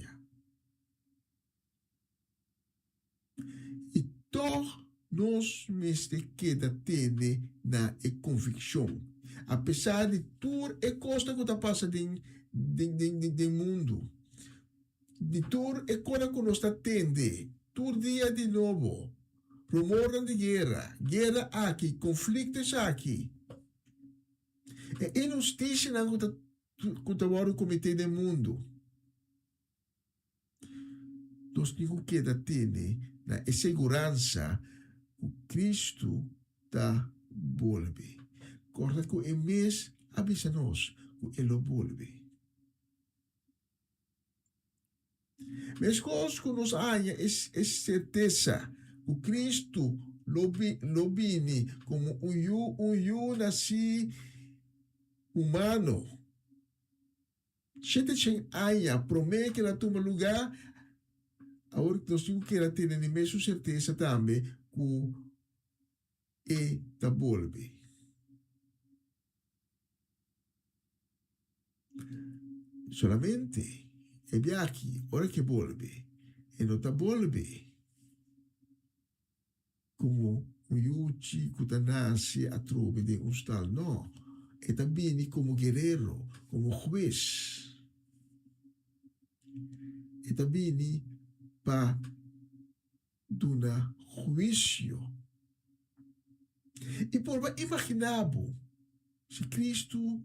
E todos nós mesmos queda tendo na convicção. Apesar de tudo é coisa que está passando do mundo. De tudo é coisa que nós está tendo. Todo dia de novo. Rumores de guerra aqui, conflitos aqui. É injustiça que está o comitê do mundo. Nós temos que ter na segurança que Cristo está volve. Corta que o mês avisa nós que ele volve. Mas coisas que nós há é certeza o Cristo lo vini como um nasci humano. Gente tem aia promete que ela toma lugar. Agora nós temos que ter a mesma certeza também que está volve. Solamente é bem aqui, hora que volve, e não está volve. Como um yuchi que nasce a trove de um tal, não. E também como guerreiro, como juiz. E também para dar juízo. E por imaginar se Cristo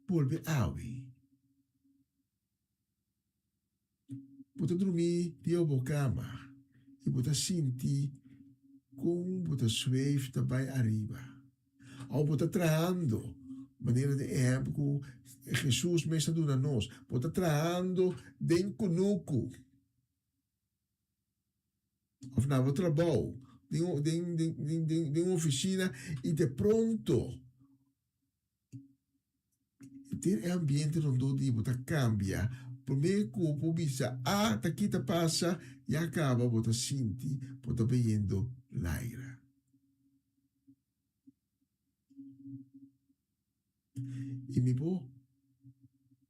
volve a Pode dormir de uma cama e pode sentir como você suave também arriba. Ou você traindo, maneira de época, Jesus me está dando a nós, você traindo dentro do nuco. Ou na trabalho, de uma oficina, e de pronto, ter ambiente onde você cambia. Primeiro corpo bisa, aqui tá passa, e acaba, você sente, você vendo l'aira. E me vou,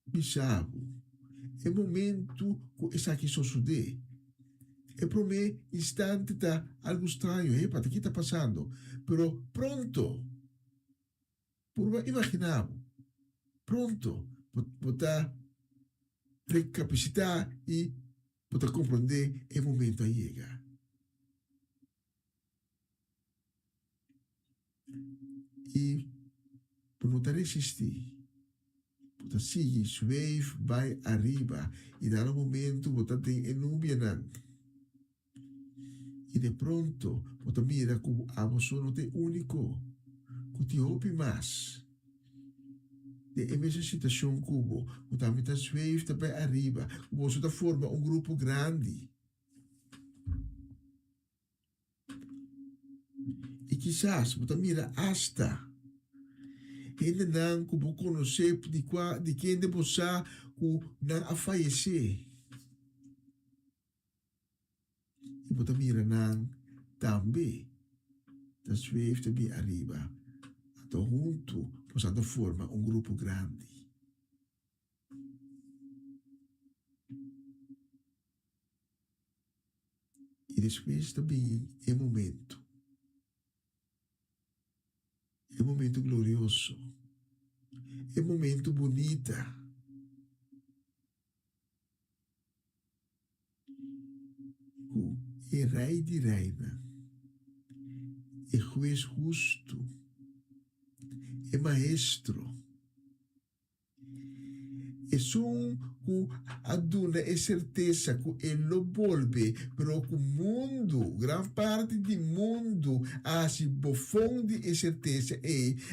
bisavo, é momento que isso aqui sucede. É para mim, instante tá algo estranho, para aqui tá passando, pero pronto, por imaginar, pronto, botar recapacitar e poder compreender o momento a chegar. E por não resistir, poder seguir suave, vai arriba e dar um momento poder ter enubianan. E de pronto, poder mirar como a você não é único, que te ouve mais. De mesma situação cubo, o também está suave, também arriba, o você está forma um grupo grande. E quizás, você mira hasta, ainda não como conhecer de quem de você não a falecer. bota mira nang também. Da zweeft bem arriba. Até junto, nós até forma grupo grande. E depois também é momento glorioso, é momento bonita. O rei de reina, é juiz justo, é maestro. É que aduna é certeza que ele lo volve, pero que o mundo, gran parte do mundo, assim bofonde é certeza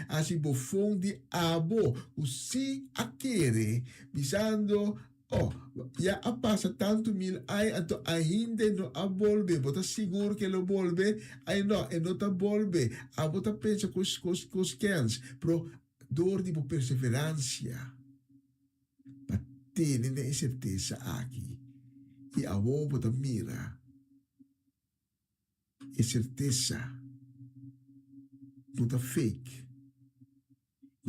assim bofonde abo, o se aquele, visando, já passa tanto mil aí, então ainda não a volve, bota seguro que ele volve, aí não, ele não tá volve, a bota pensa com os cães, pero dor de perseverança. Tem certeza aqui. E a boba da mira é certeza. Não está fake.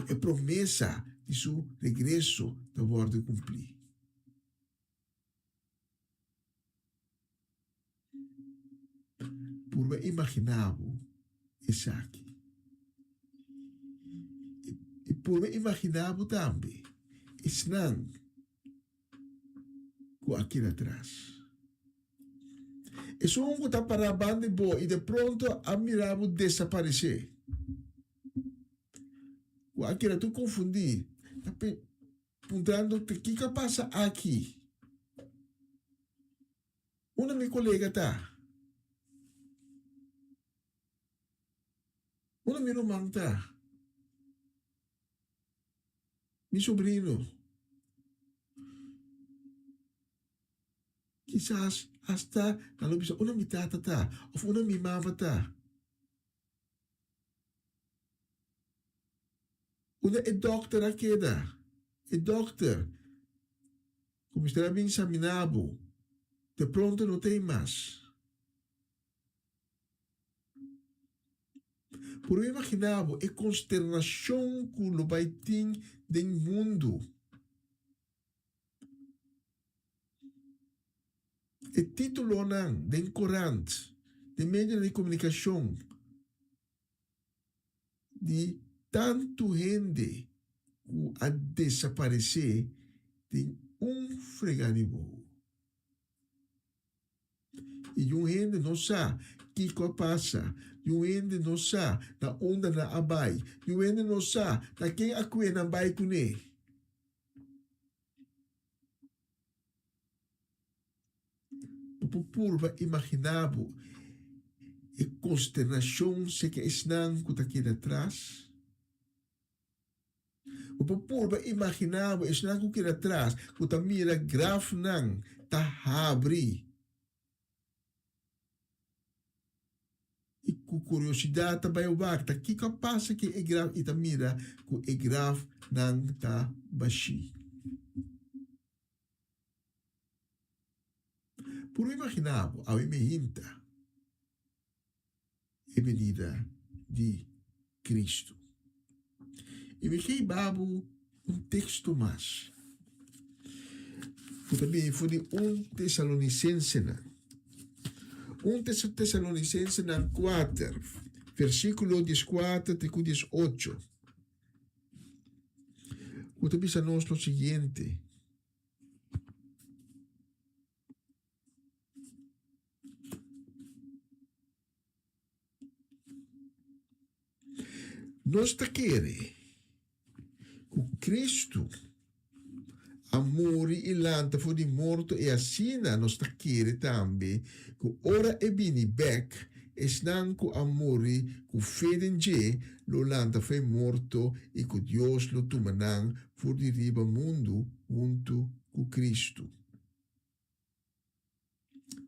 É promessa de seu regresso da borda cumprir. Por me imaginava esse aqui. E por me imaginava também. Esse não. Com aquilo atrás. E só um que está para a banda boa e de pronto a mirava desaparecer. Com aquilo tu confundir. Está perguntando o que passa aqui. Uma minha colega está. Uma minha irmã está. Meu sobrinho. Quizás hasta kalau bisa una mi tata ta, of una mi mama ta. Una é doctor aqueda, é doctor. Como estará bem examinado, de pronto não tem mais. Por eu imaginava, é consternação que o vai ter do mundo. O título não, de corante, de meio de comunicação, de tanto gente que a desaparecer, tem fregado. E gente não sabe o que passa, e gente não sabe na onda na abai, e gente não sabe na quem a quem na bai com ele. Purba imaginava e consternação se que esnan que está aqui atrás. O purba imaginava esnan que está atrás que está mira graf nang ta abri. E com curiosidade também o bar tá que passa que é graf e tá mira que é graf nang ta baixi. Por imaginava, ao imaginta, a venida de Cristo. E me queimava texto mais. Também foi de Tessalonicense, Tessalonicense 4, versículo 14 até 18. O também se nós o seguinte. Nós te queremos que Cristo amore e lanta for de morto e assim nós te queremos também que ora e bini back esnan que amore que fede em je lo lanta foi morto e que Deus lo tumanang for de riba mundo junto com Cristo.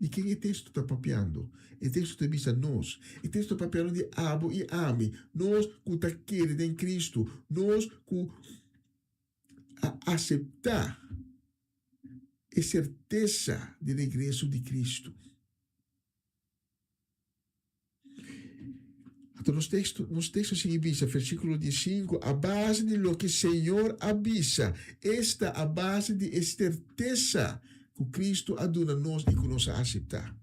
E quem é texto está papiando? O texto está vista nós. O texto está papiando de abo e ame. Nós que está querendo em Cristo. Nós que aceitar a certeza de regresso de Cristo. Então, nos textos seguintes, versículo 15, a base de lo que o Senhor avisa, esta a base de certeza que Cristo aduna nós e que nós aceitar.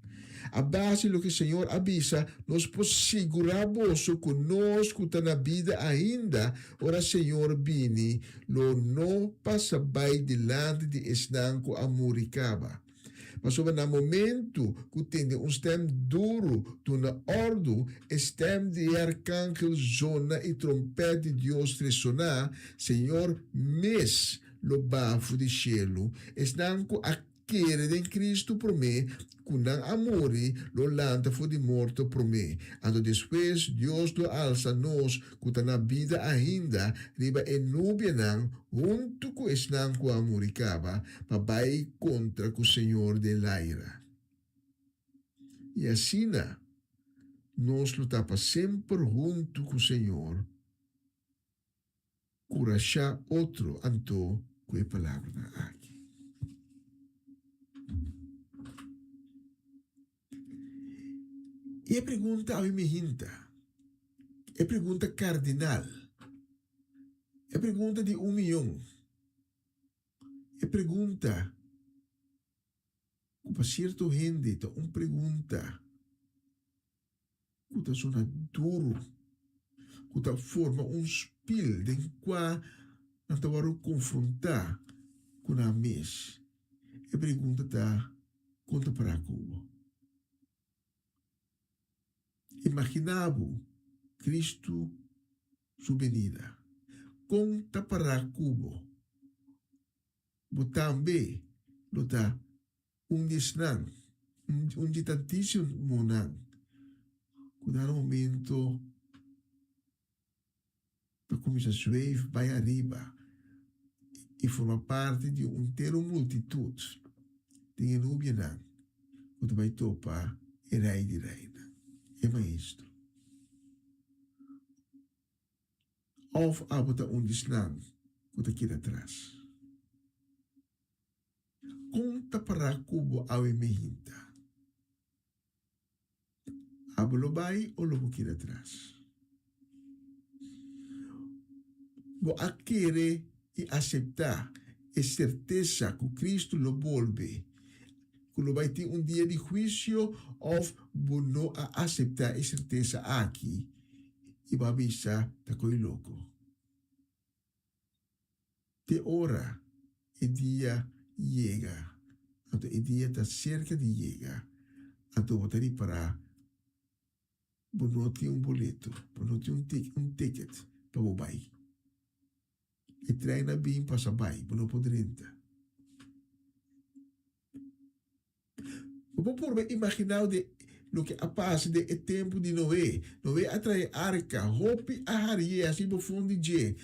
A base de lo que o Senhor avisa, nós seguramos conosco que na vida ainda, ora o Senhor vini, lo não passa bem delante de esnanco amuricaba. Mas sobre no momento que tem stem duro, tu na ordo, stem de arcángel zona e trompete de Deus ressonar, Senhor, mes lo bafo de cielo, esnanco aquele de Cristo por mim, kunang amori lo lanta fu di morto por mim. Ando depois, Deus do alça nos, kuta na vida ainda, riba enubia nang, junto com esnang ko amoricaba, pabai contra com o Senhor de Laira. E assim, nós lutava sempre junto com o Senhor, curachá outro anto com a palavra aqui. E a pergunta a me hinta, é pergunta cardinal, é pergunta de 1 milhão, é pergunta para certo gente, uma pergunta que está sona duro, que está forma spil de qual não está para confrontar com a mes. É pergunta está conta para Cuba. Imaginavo Cristo sua venida. Conta para Cuba. Também luta desnang, de tantíssimo monang. Quando no momento da começar a suave, vai arriba e forma parte de inteiro multitude. Tem nubia nang. Quando vai topar, é rei de reina. É maestro. Of abota desnang, quando aqui atrás. Conta para Cubo awe mehinta. Abolo bai o lobo aqui atrás. Bo aquere e aceitar a certeza que Cristo lo volve. Que lo vai ter dia de juízo of no a aceitar a certeza aqui e vai avisar da coi louco. De hora e dia llega, então o dia está cerca de llegar, então vou ter para botar boleto, botar ticket para o bai. E treina bem para o bai, para não poder entrar. Vou por imaginar de lo que passa de tempo de Noé. Noé atrai arca, hopi a harie assim no fundo de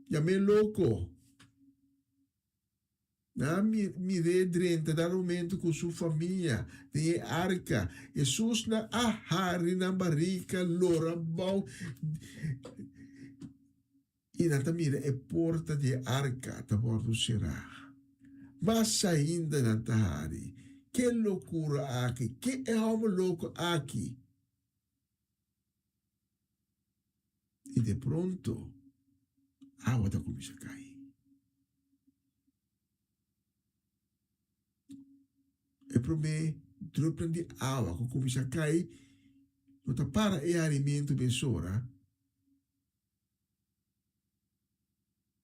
já me louco. Na mire drenta dar aumento com sua família, tem arca. Jesus na ahari na barrica, lora bom. E na mira é porta de arca, tá bordo será. Mas ainda na tahari. Que loucura aqui, que é algo louco aqui. E de pronto, a água está começando a cair. E para mim, dropa de água que começa a cair, não está para e alimento pessoa.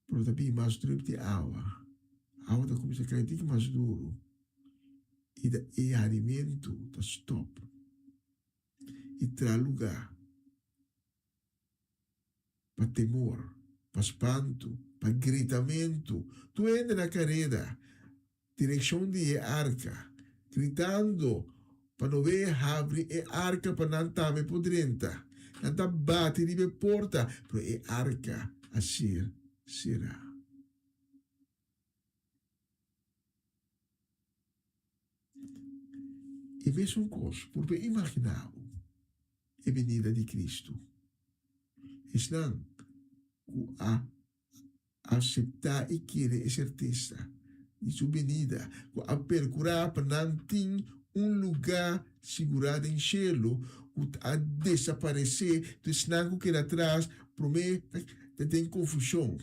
Pero também mais dropa de água. A água está começando a cair, tem que mais duro. E alimento está stop. E traz lugar para temor, para espanto, para gritamento. Tu entra na carreira, direção de arca, gritando para não ver abre e arca para não estar me podrenta. Não está bate de porta, para e arca a ser será. E mesmo coisa, porque imaginar a venida de Cristo. Estão a aceitar e querer a certeza de sua venida, a percurar para não ter lugar segurado em cielo, a desaparecer, tu snago que atrás, promete, tem confusão.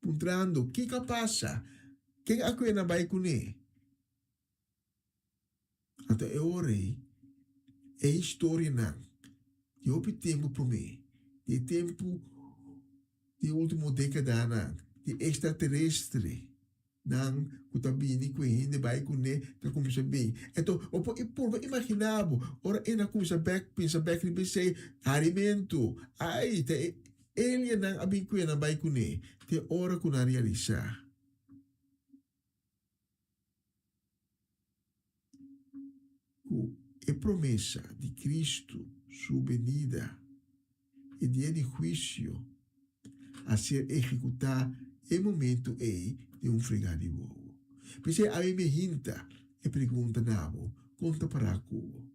Puntrando, o que passa? Quem a coisa vai com ele? Então, eu orei, é história não. E houve tempo para mim, de tempo de última década, não, de extraterrestre, não, que está bem, que ainda vai com ele, está começando bem. Então, eu imaginava, ora, ainda começa back, pensa back, e pensei, alimento, ai, ele não, a bem que ainda vai com ele, te hora que não realizar. É promessa de Cristo, sua venida, e dia de juízo a ser executada em momento de fregar de boa. Pensei, a mim me hinta e pergunta nabo, conta para a cubo.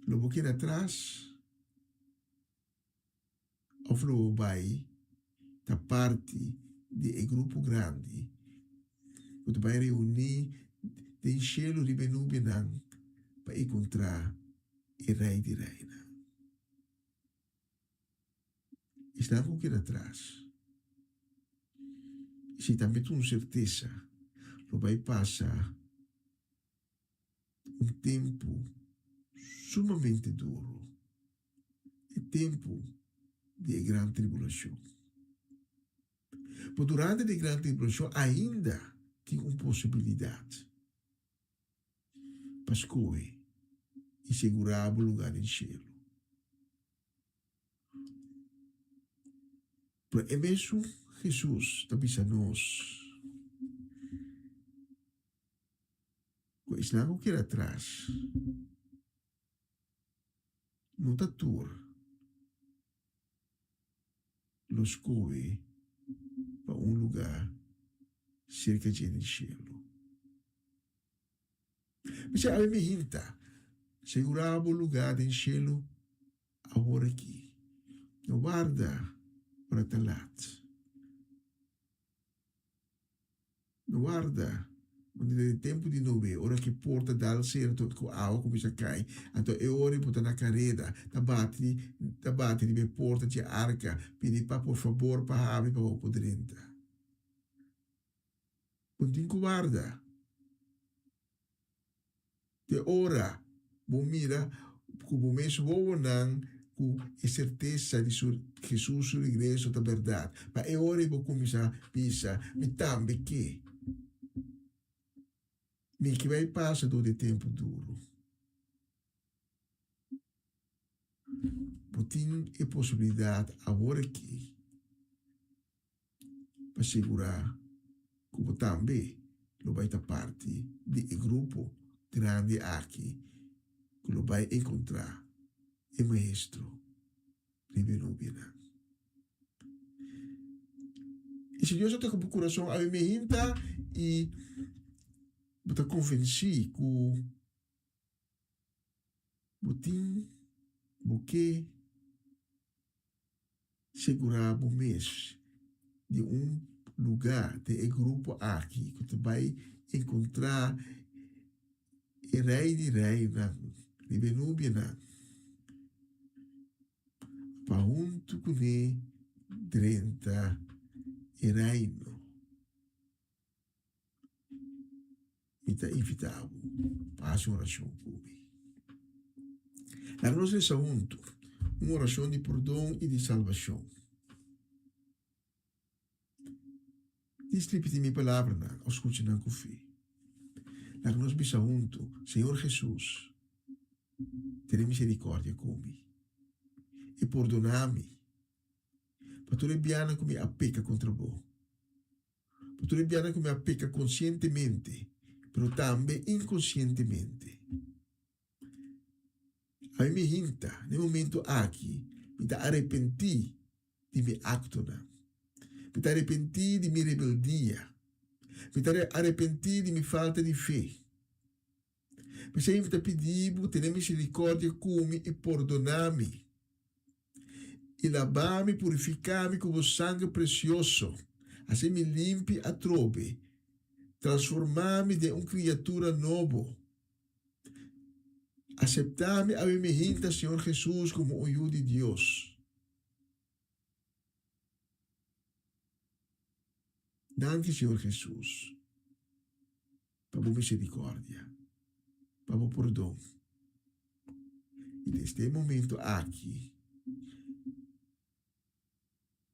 Logo que atrás, o flow vai da parte de grupo grande, o vai reunir de cielo de Benubinan para encontrar o rei de reina. Está com que atrás. Se também com certeza, lo vai passar tempo sumamente duro, tempo de grande tribulação. Mas durante a grande tribulação ainda tem uma possibilidade para escolher e segurar o lugar em cielo. Mas é mesmo Jesus está pensando nós. Quando estamos aqui atrás, não está tur, nos escolhe para lugar cerca de cielo. Mas a mim me hinta, segurar o lugar em cielo agora aqui. Não guarda para talat. Não guarda, quando é tempo de nove, hora que porta dal certo, com a água começa a cair, então é hora de botar na carreta, da bate de minha porta de arca, pedir para por favor, para abrir para o poder entrar. Continua guarda. De hora, bom mira, como mesmo vou não, com a certeza de que Jesus sua igreja é a verdade. Mas é hora de começar a pensar, me também que me que vai passar do tempo duro. Tem a possibilidade agora aqui para segurar como também lo vai estar parte de grupo grande aqui que lo vai encontrar o maestro de Benubina. E se Deus está com o coração a me hinta e está convencido que botim porque segurar o mês de lugar de grupo aqui que tu vai encontrar o rei de reina de Benubina para junto com ele 30 o reino. Me está invitado para a oração comigo. A nossa oração junto, uma oração de perdão e de salvação. Distribute minha palavra, não, escute não com fé. A nossa oração junto, Senhor Jesus, terá misericórdia comigo e perdonar-me. Para tu leviar que me apeca contra vós. Para tu leviar que me apeca conscientemente, mas também inconscientemente. A mim me hinta, no momento aqui, me está arrepentir de meu acto, me está arrepentir de minha rebeldia, me está arrepentir de minha falta de fé. Me está pedindo, ter misericórdia comigo e perdonar-me. E lavar-me, purificar-me com o sangue precioso, assim me limpe a trobe transformar-me de uma criatura nova. Aceptar-me a mim mesmo, Senhor Jesus, como o Hijo de Deus. Danke, Senhor Jesus, para a misericórdia, para o perdão. E neste momento aqui,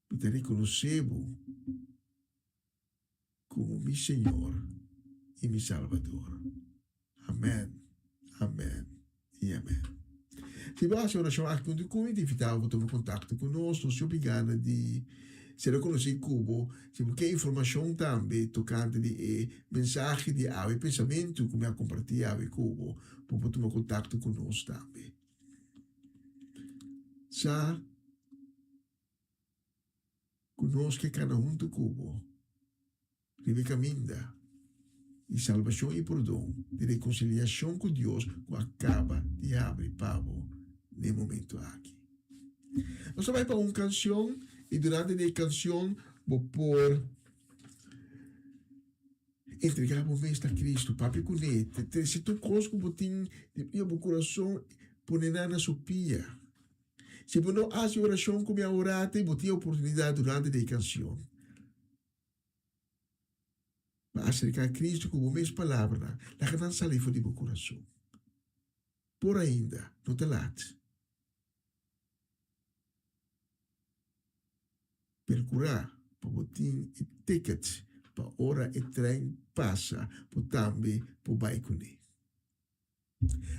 me te reconhecemos como meu Senhor e meu Salvador. Amém, amém e amém. Se você oração aqui com te invitar a tomar contato conosco, se obrigado de se reconhecer Cubo, se qualquer informação também tocante de mensagem de ave pensamento como a compartilhar com Cubo, para tomar contato conosco também. Já conosco que cada um do Cubo, vive caminha de salvação e perdão, de reconciliação com Deus, que acaba de abrir pavo no momento aqui. Nós vamos para uma canção. E durante a canção, vou por entregar o mês a Cristo, papi cunete. Se tu cosco botin de meu coração, põe na sopia. Se você não faz oração como a orate, botin a oportunidade durante a canção. Para acercar a Cristo com o mês palavra, la que não saliva de meu coração. Por ainda, não te late. Percurar para botin e ticket para hora e trem passa para também para baicune.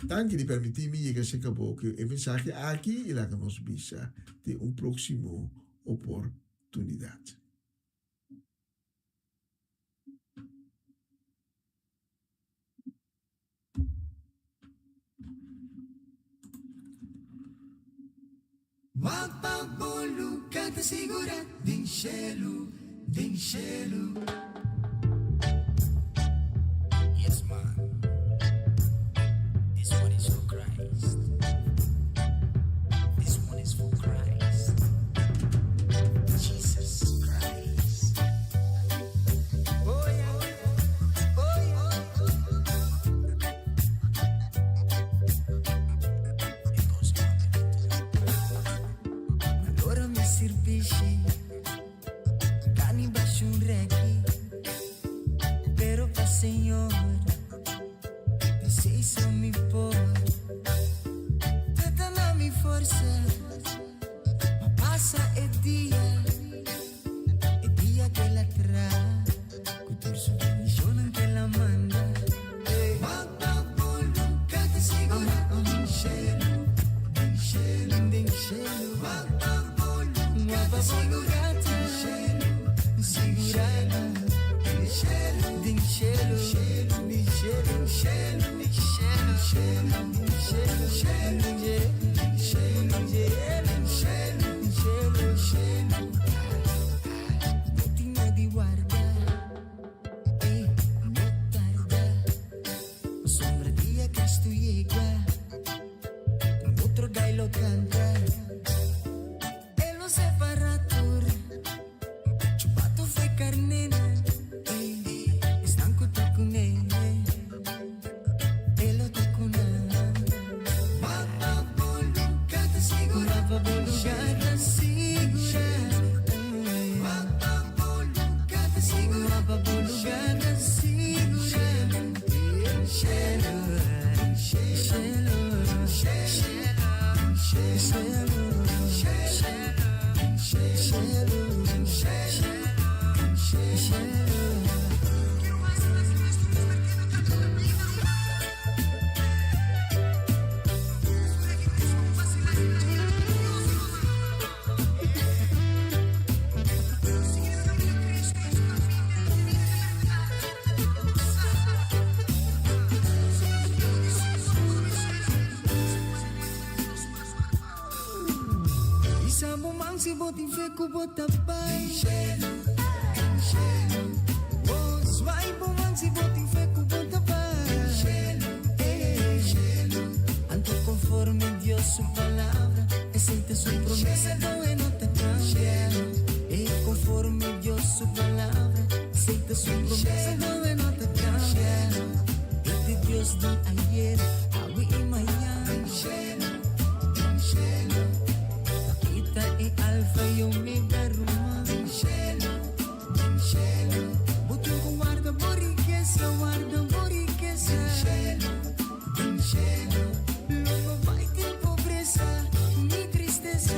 Danke de permitir-me chegar se acabou que a mensagem aqui e lá que nos bisa de próximo oportunidade. Mapabulu kata sigura din shelu. Yes, man. This one is for Christ. This one is for Christ. Jesus Christ. Oh yeah, oh yeah. It goes on. Allora mi servisci. Cani baixo un reggae, pero pa' Señor, preciso mi por, tutta la mi forza, ma passa e dia che la trae, cultur su benedizione che la manda, ma bolu, che ti sigura, din cielo, ma bolu, che ti sigura. Si botin feco bota pai oh swai boman si botin feco bota pai ando conforme Dios su palabra aceita su promesa no te cambia conforme Dios su palabra aceita su promesa no te só guardo por riqueza. Não vai ter pobreza nem tristeza.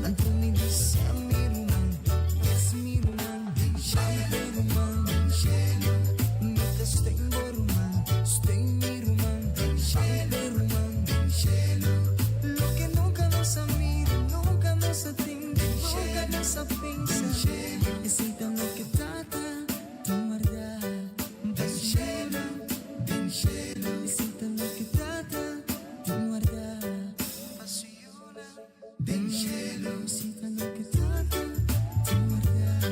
Tanto me disse a minha irmã, és minha irmã, pai irmã. Nunca estou irmã, estou minha irmã, pai irmã. Lo que nunca nos mira, nunca nos atende, nunca nos pensa. Necesita lo que trata de guardar. Necesita lo que trata de guardar. Necesita lo que trata de guardar.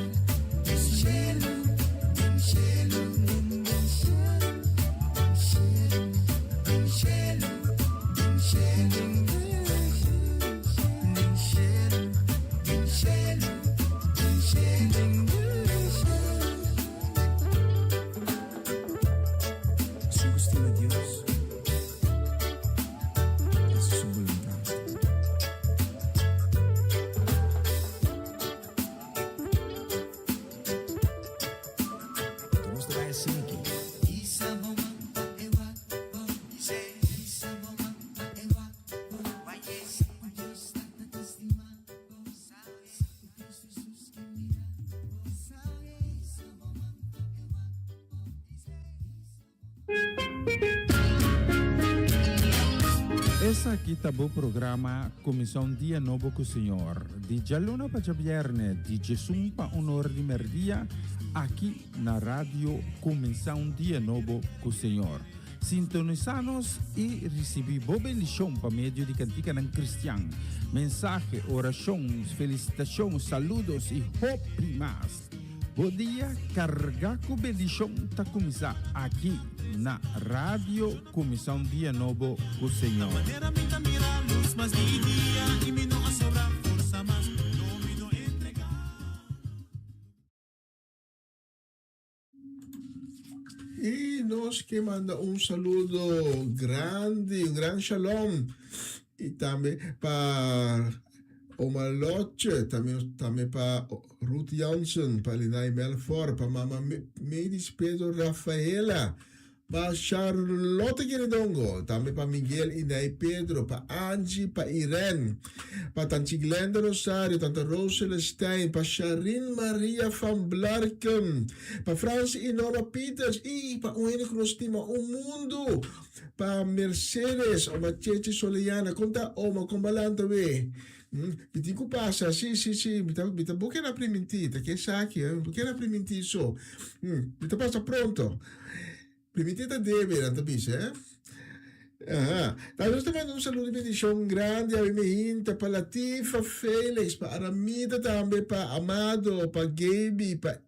Su gusto de Dios es su voluntad. Vamos a traer assim aqui. Essa aqui tá o programa Comissão Dia Novo com o Senhor. De Jalona para Javierne, de Jesus para Honor de Merdia, aqui na rádio Comissão Dia Novo com o Senhor. Sintonizanos e recebi boa bendição para meio de cantica ng Cristian. Mensagem, orações, felicitações, saludos e hope mais. Bom dia, carga com bendição tá começar aqui na rádio Comissão Dia Novo com o Senhor. E nós que manda saludo grande, grande shalom. E também para Omar Lotje, também para Ruth Jansen, para Linai Melfort, para Mama Medis Pedro Rafaela, para Charlotte Gueredongo, também para Miguel Inay Pedro, para Angie, para Irene, para Tanti Glenda Rosario, Tanta Rosela Stein, para Sharin Maria van Blarken, para Francis Inora Peters, e para o único que nos estima o mundo, para Mercedes, uma Cheche Soliana, conta uma combalanta we. Bitiku pasa, sì, bita buche la primentita, che sa che buche la primentiso. Bita passa pronto. Primentita deve, non capisci, Ah, nós também saludo de bendição grande a Mehinta, para Latifa, Félix, para Aramida também, para Amado, para Gaby, para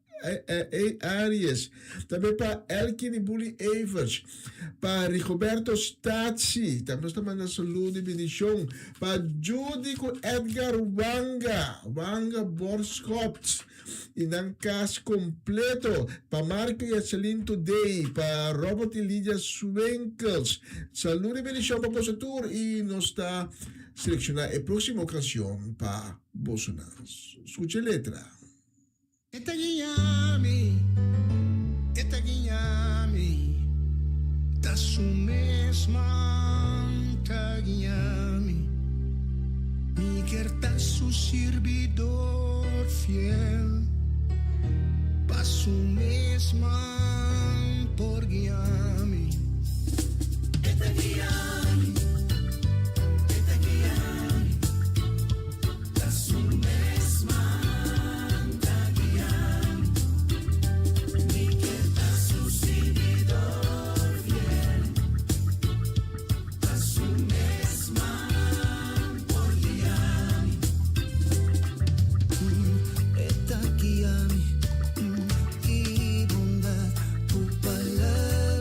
Arias, também para Elkin e Bully Evers, para Rigoberto Stazzi, também nós também saludo e bendição para Judy com Edgar Wanga Borskopf, e nang cast completo para Marco e Celine Today, para Robert e Lydia Swenkels. Saludo e bendição para você tour e nós está selecionar a próxima canção para Bolsonaro. Escute a letra. Etagiami, da su mesma tagiami, mi querta su servidor fiel, pa su mesma por guiami. Etagiami, da su mesma tu palabra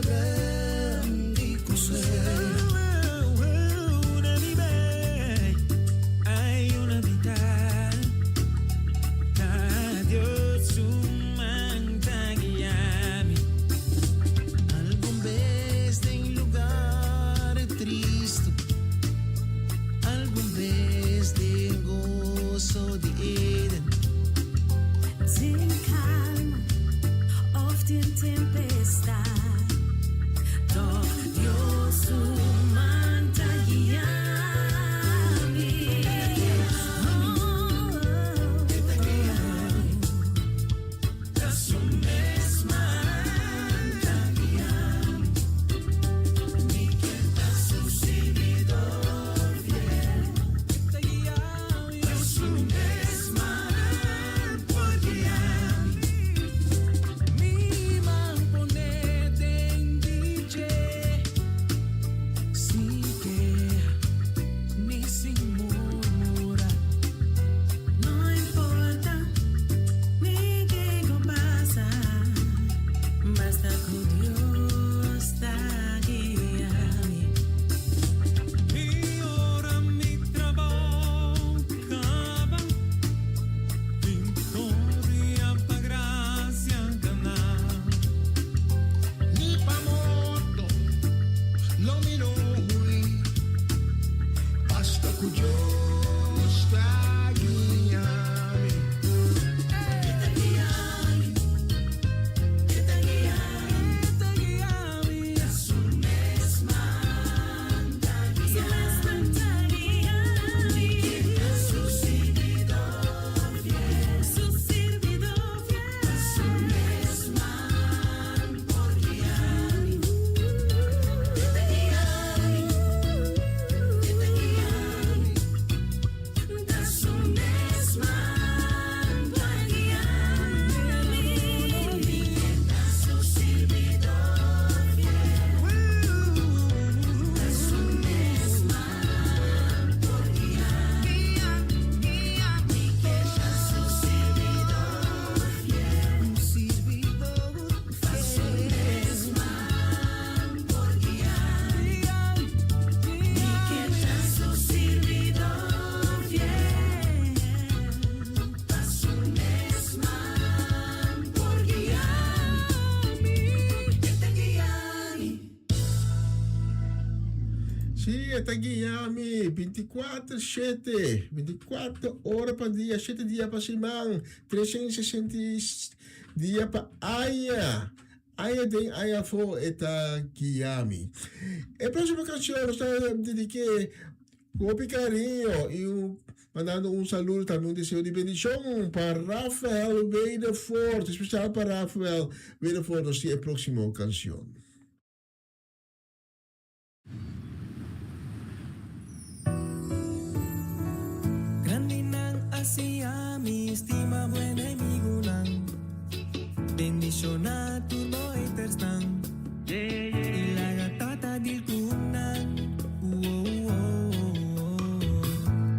en tempestad. Oh, Dios su manta guía-me. Da su mesma manta guía-me. Mi que da su servidor fiel. Da su mesma por guiar-me. Mi man ponete en DJ. Sin queja ni sin murmura. No importa ni qué pasa. Basta con Dios está guiando. Y ora mi trabajo acaba, victoria pa gracia ganar. Ni pa moto, lo minui. Basta que Dios está guiando. Está guiando. Está guiando. Da su mesma manta guía-me. Da su servidor fiel. Su servidor fiel. Da su mesma por guiar-me. Está guiando. Está guiando. Da su mesma por guiar-me. Da su servidor fiel. Da su mesma por guiar-me. Da su servidor fiel. Un servidor da su mesma por guiar-me. Da su servidor fiel. Da su mesma por guiar-me. Está guiando. Sí, está guiando-me 24/7, 24 horas por dia, 7 dias por semana, 360 dias por ano. Aya tem aya for está guiando-me. A próxima canção está dediquei com carinho e mandando saludo também, deseo de bendição para Rafael Weidefort, especial para Rafael Weidefort, assim a próxima canção. Grande nang Asia, mi estima buen amigo nang. Bendición a turbo haters nang. Ilaga tata dil kunang.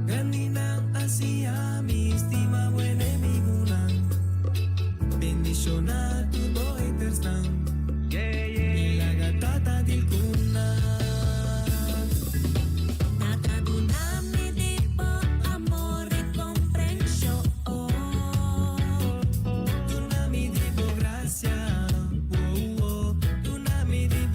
Grande nang Asia, mi estima buen amigo nang. Bendición a turbo haters nang. Ilaga tata dil kunang. Natadunami di po amore comprensione. Tu nami di po gracia, tu nami di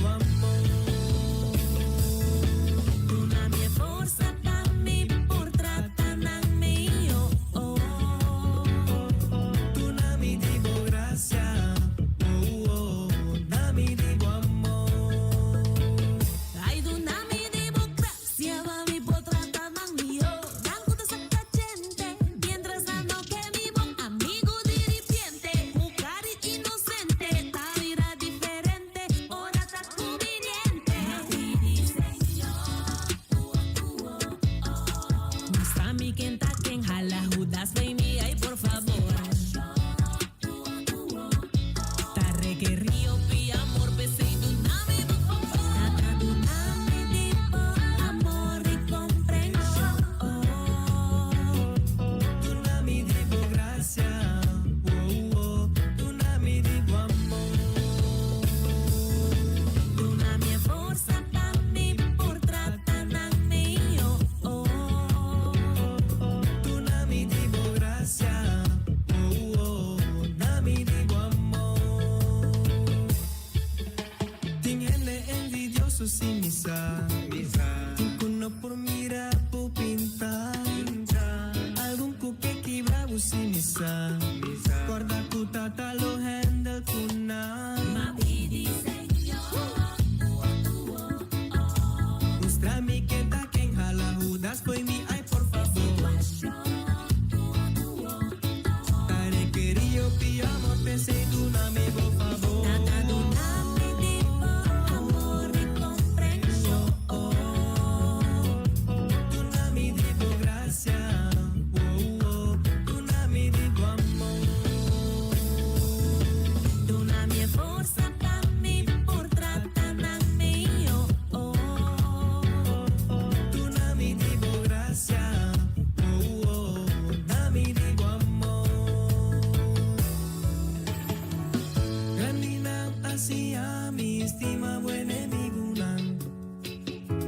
gracia, mi estima buen enemigo,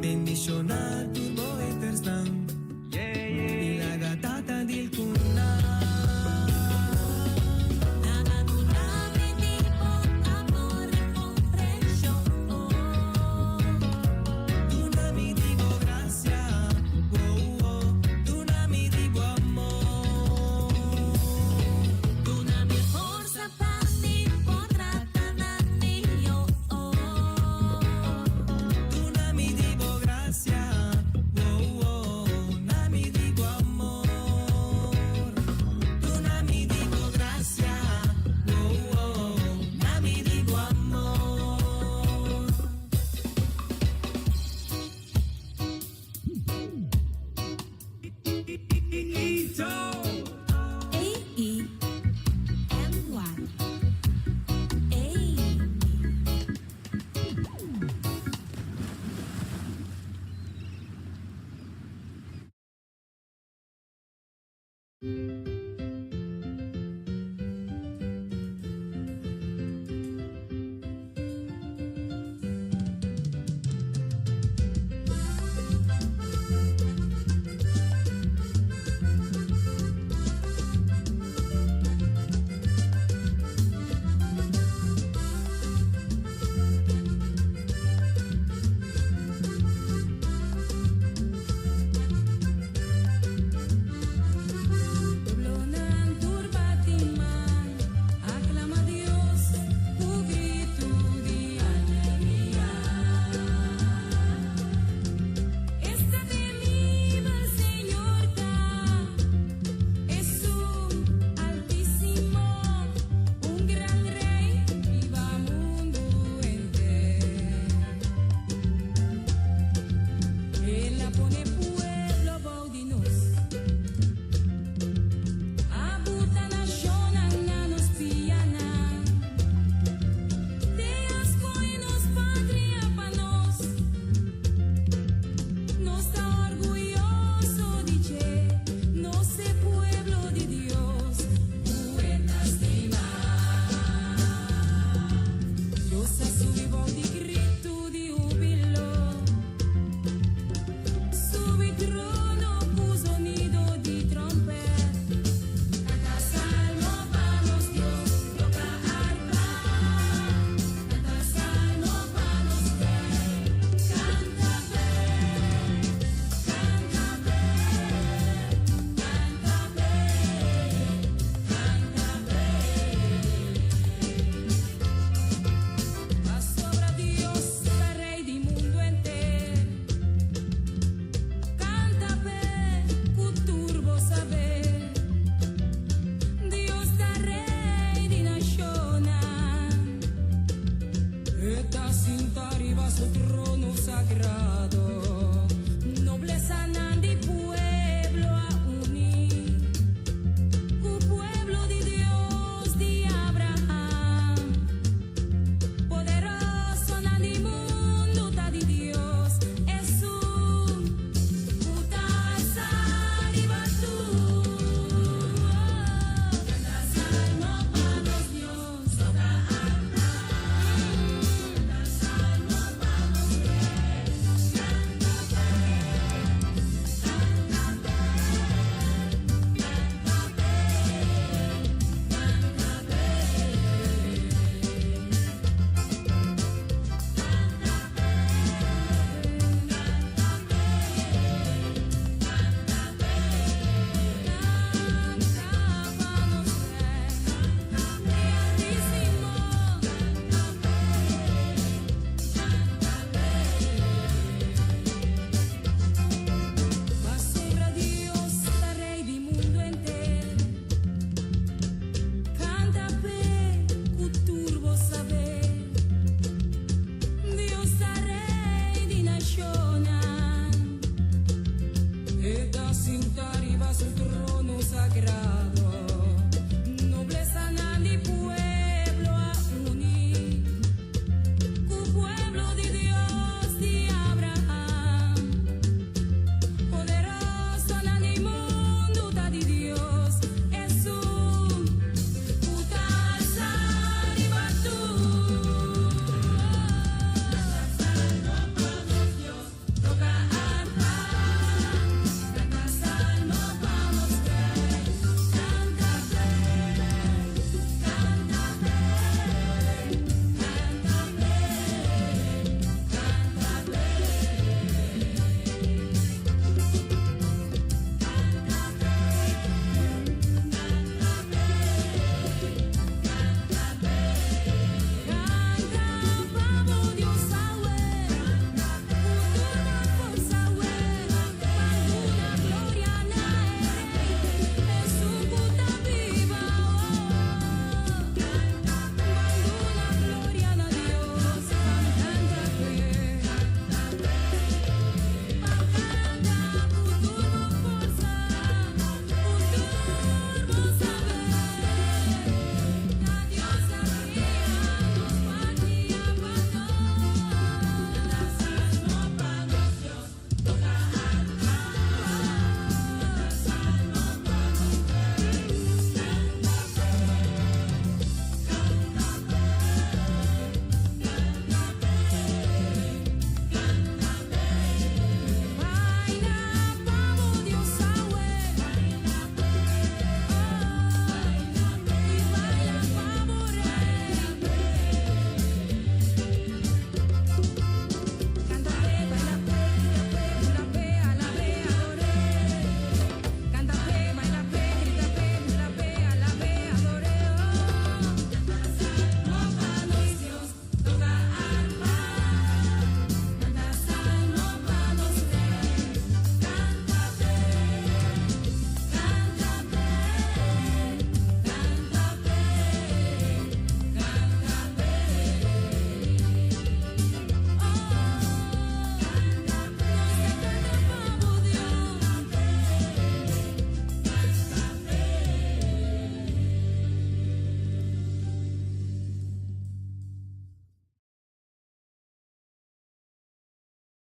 bendición a turbo eterstan, y la gatata del cuna.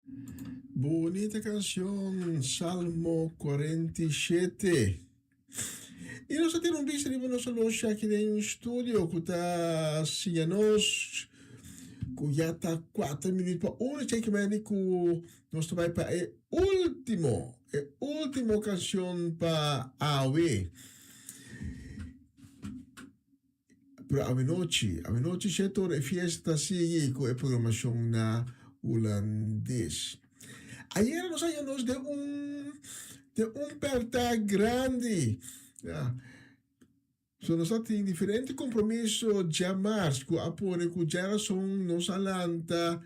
Bonita canción, Salmo 47. E nós temos um bicho de nossa loja aqui no estúdio, que está nos que já está 4 minutos para 1, que nós vai para a última canção para AOE. Para a noite é fiesta sigue com a programação na holandês. Ayer nós saímos de perda grande. So, nós temos diferentes compromissos já mais com a pone com geração nos alanta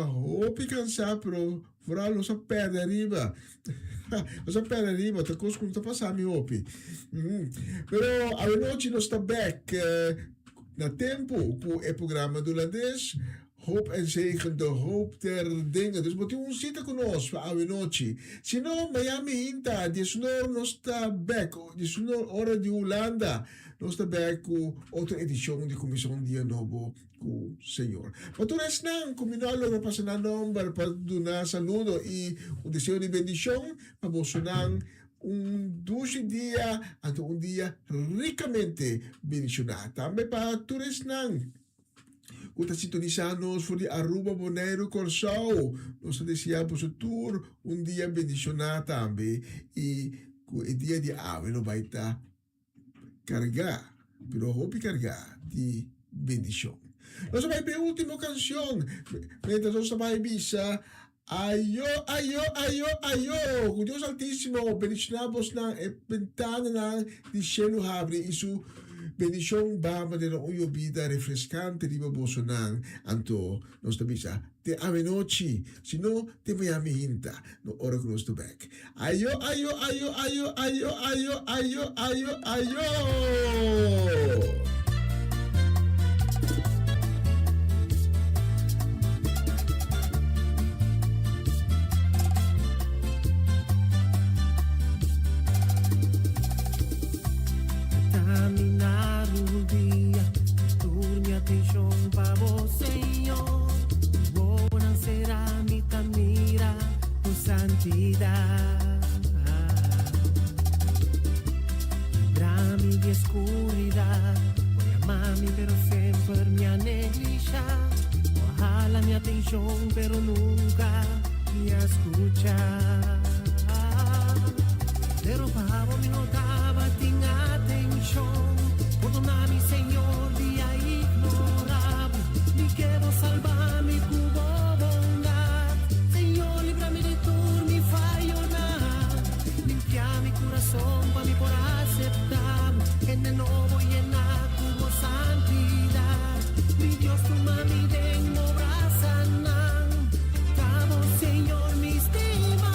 hope cansar pero vooral nós perde arriba. Nós perde arriba, tá coisa como tá passando hope. Pero a noite nós está back na tempo com o programa do holandês. Hoop en zegen, de hoop der dingen. Dus moet u ons zitten con ons voor oude noche. Si no, Miami hinta, die sonor no está back. Die sonor ora di Holanda no está back con otra edición de Comisión Dia Novo con Señor. Maar tú eres nan, combinalo na pasan na number para donar saludo y un deseo de bendición para vosotros un dulce día, ante un día ricamente bendicionado. También para tú eres nan. Kuta sintonizanos voor die Aruba Bonaire Curaçao. Nós desejamos o tour dia bendicionado também. E o dia de ave não vai estar carregar, pero hope carregar de bendição. Nós vamos ver a última canção. Mientras nós vamos bisa ayo, com Deus Altíssimo, bendicionamos na ventana de cielo abre isso. Bendición va a manera una vida refrescante riba bosonan anto nos tabisa te ave noche si no te voy a mi hinta no ora con nos to back ayo Brami di oscuridad, voy a mami pero siempre me ha negligado. Ojalá mi atención pero nunca me escucha. Pero pavo mi notaba sin atención, perdóname Señor día ignoraba, ni quiero salvar mi cubo bondad. Señor líbrame de tu mi fallo nada, limpia mi corazón para mí por aceptar, en el nuevo llenar tu santidad. Mi Dios tu mami den obra sana, cabo Señor mi estima,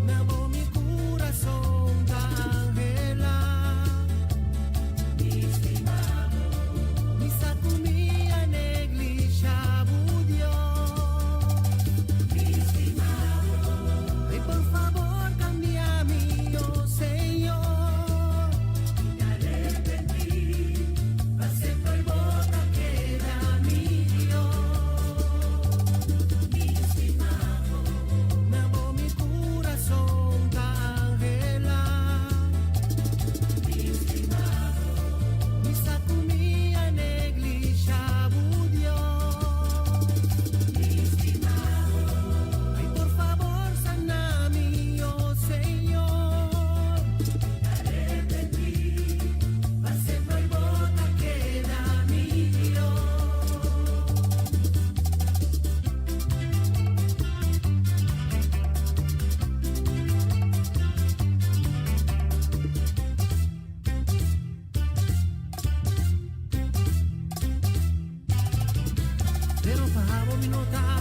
nabo mi corazón angela, mi estimado, mi sacumia negligia Dios, mi estimado, y por favor cambia mi oh Señor, y arrepentí, pasé por boca queda mi Dios, mi estimado, nabo mi corazón angela, mi estimado, mi sacumia negligia Dios, mi estimado, ay por favor sana mi oh Señor, arrepentí, pasé por boca queda mi Dios. Pero pavo mi nota